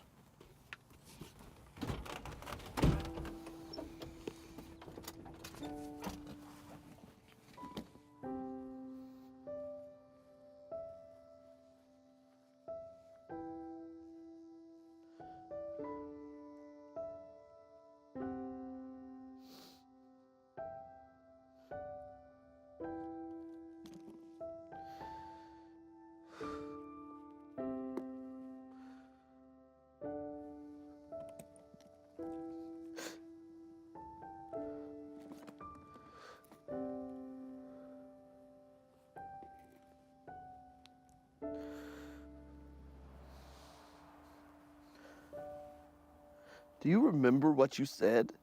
G: Do you remember what you said?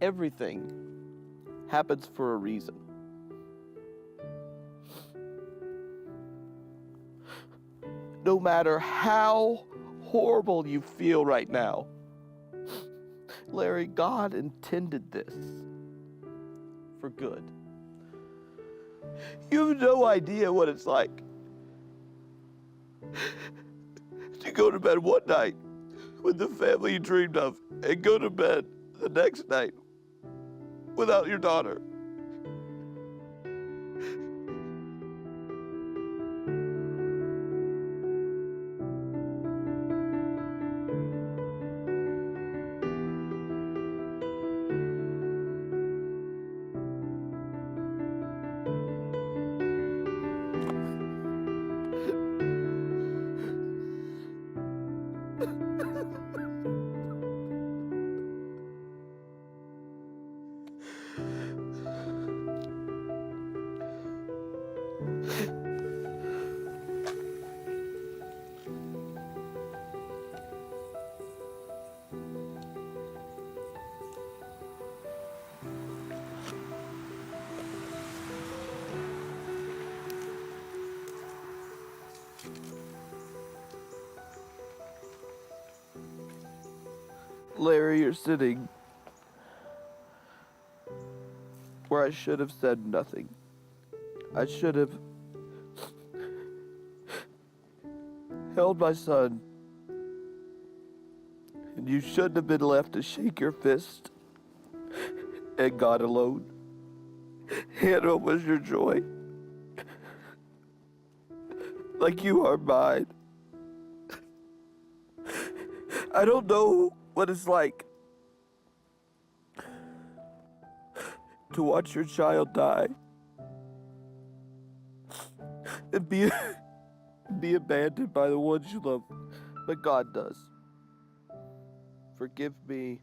G: Everything happens for a reason. No matter how horrible you feel right now, Larry, God intended this for good. You have no idea what it's like to go to bed one night with the family you dreamed of and go to bed the next night without your daughter. Larry, you're sitting where I should have said nothing. I should have held my son, and you shouldn't have been left to shake your fist at God alone. Hannah was your joy, like you are mine. I don't know what it's like to watch your child die and be abandoned by the ones you love, but God does. Forgive me,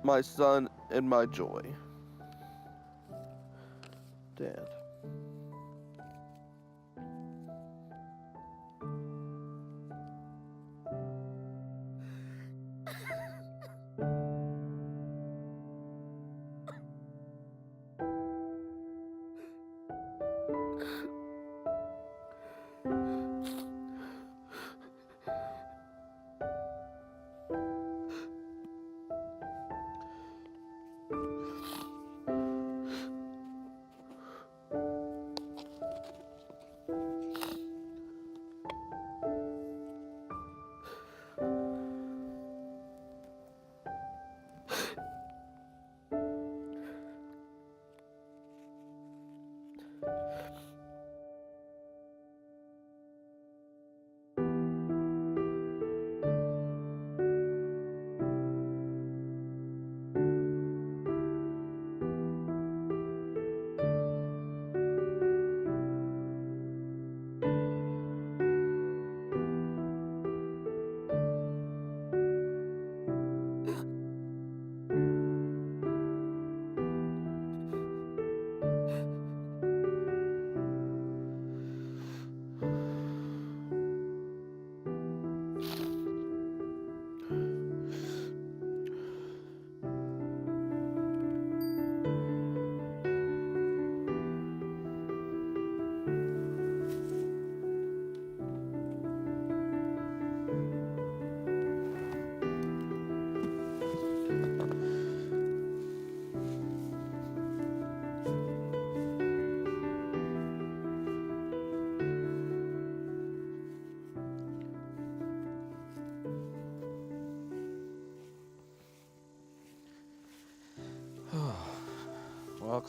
G: my son and my joy. Dad.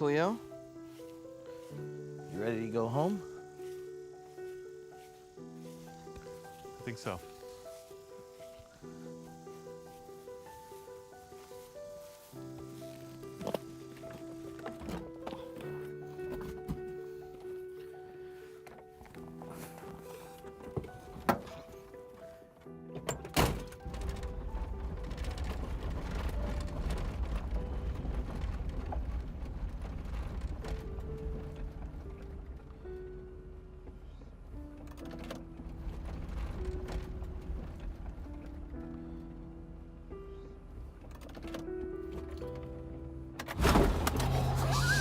G: Cleo? You ready to go home?
E: I think so.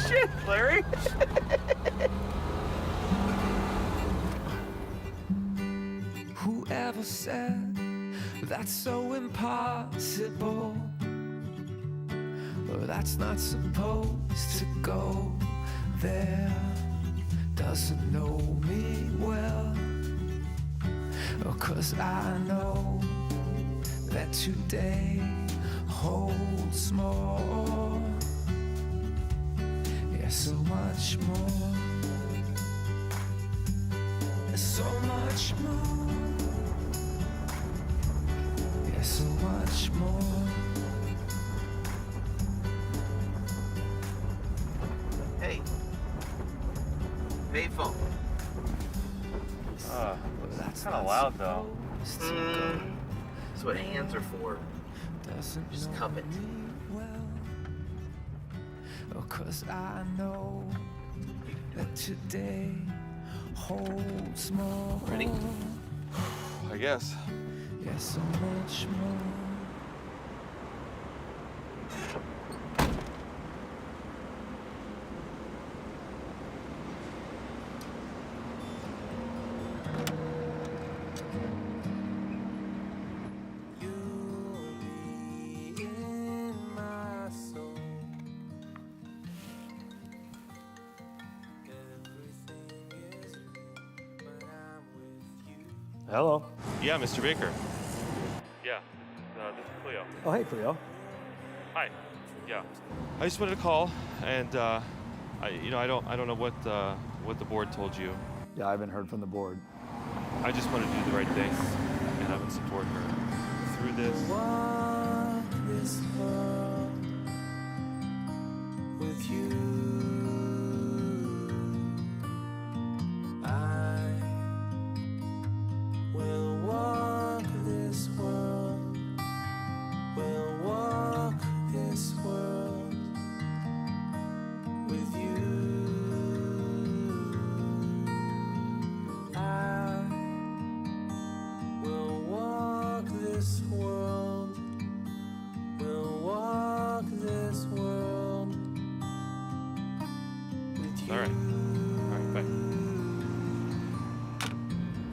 C: Shit, Larry!
D: Whoever said that's so impossible? Or that's not supposed to go there? Doesn't know me well. 'Cause I know that today holds more. Yeah, so much more. So much more. Yeah, so much more.
F: Hey. Payphone.
C: It's kind of loud though.
F: That's what hands are for. Just cup it.
D: Well, 'cause I know that today holds more.
F: Ready?
E: I guess.
D: Yeah, so much more.
M: Hello.
E: Yeah, Mr. Baker. Yeah, this is Cleo.
M: Oh, hey, Cleo.
E: Hi. Yeah. I just wanted to call, and I don't know what the board told you.
M: Yeah, I haven't heard from the board.
E: I just wanted to do the right thing, and I would support her through this.
D: Walk this world with you. I will walk this world. Will walk this world with you. I will walk this world. Will walk this world with you.
E: All right, bye.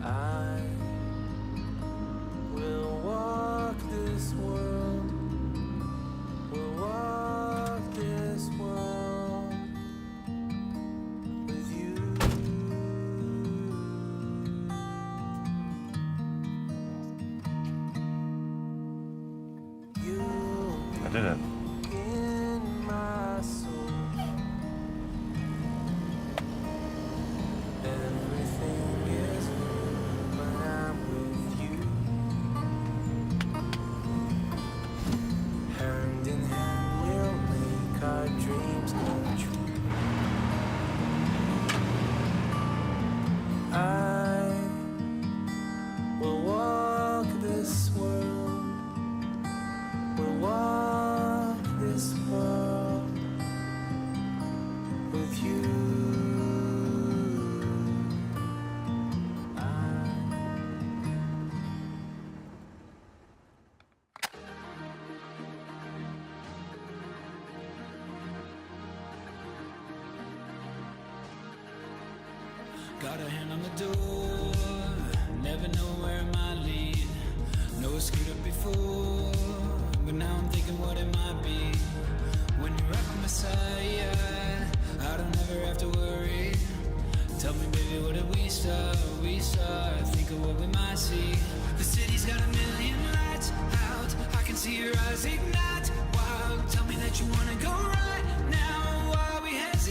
D: I will walk this world. Will walk this world with you.
E: I did it.
D: In my soul, everything is good when I'm with you. Hand in hand, we'll make our dreams come true. I will walk this world. Will walk this world with you.
N: Got a hand on the door, never know where it might lead. Know it screwed up before, but now I'm thinking what it might be. When you're up on my side, I don't ever have to worry. Tell me, baby, what did we start? Think of what we might see. The city's got a million lights out. I can see your eyes ignite. Wow, tell me that you wanna go right now. Why we hesitate?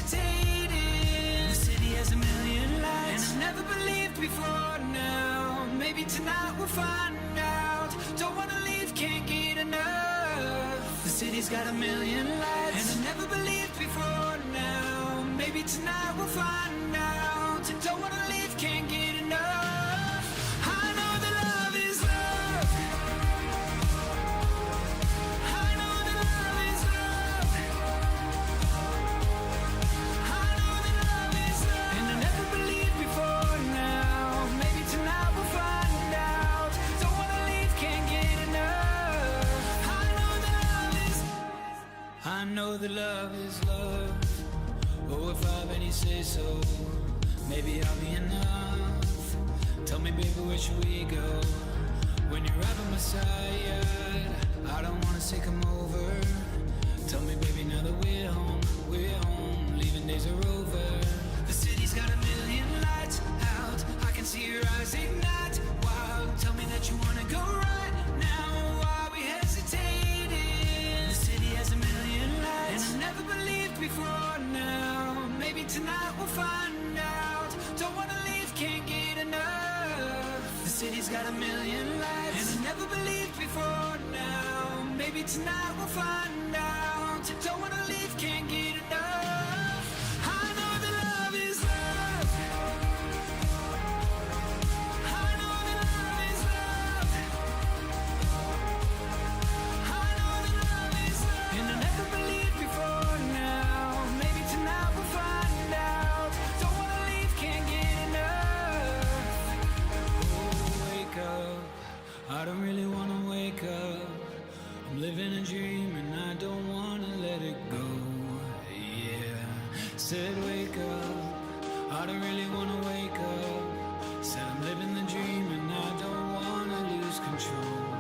N: we'll find out. Don't wanna leave, can't get enough. The city's got a million lights, and I never believed before now. Maybe tonight we'll find out. Don't wanna leave, can't get enough. I know that love is love. I know that love is love. I know that love is love. And I never believed before now. Maybe tonight we'll find out. Don't wanna leave, can't get enough. I know that love is. I know that love is love. Oh, if I've any say so, maybe I'll be enough. Tell me, baby, where should we go? When you're right by my side, I don't wanna say come over. Tell me, baby, now that we're home, leaving days are over. The city's got a million lights out, I can see your eyes ignite. Wow, tell me that you wanna go right now, why we hesitating? The city has a million lights, and I never believed before now. Maybe tonight we'll find out. Don't wanna leave, can't get enough. The city's got a million lights, and I never believed before now. Maybe tonight we'll find out. Don't wanna leave, can't get enough. I know that love is love. I know that love is love. I know that love is love. And I never believed before now. Maybe tonight we'll find out. Don't wanna leave, can't get enough. Oh, wake up. I don't really wanna wake up. I'm living a dream and I don't wanna let it go. Yeah, said wake up. I don't really wanna wake up. Said I'm living the dream and I don't wanna lose control.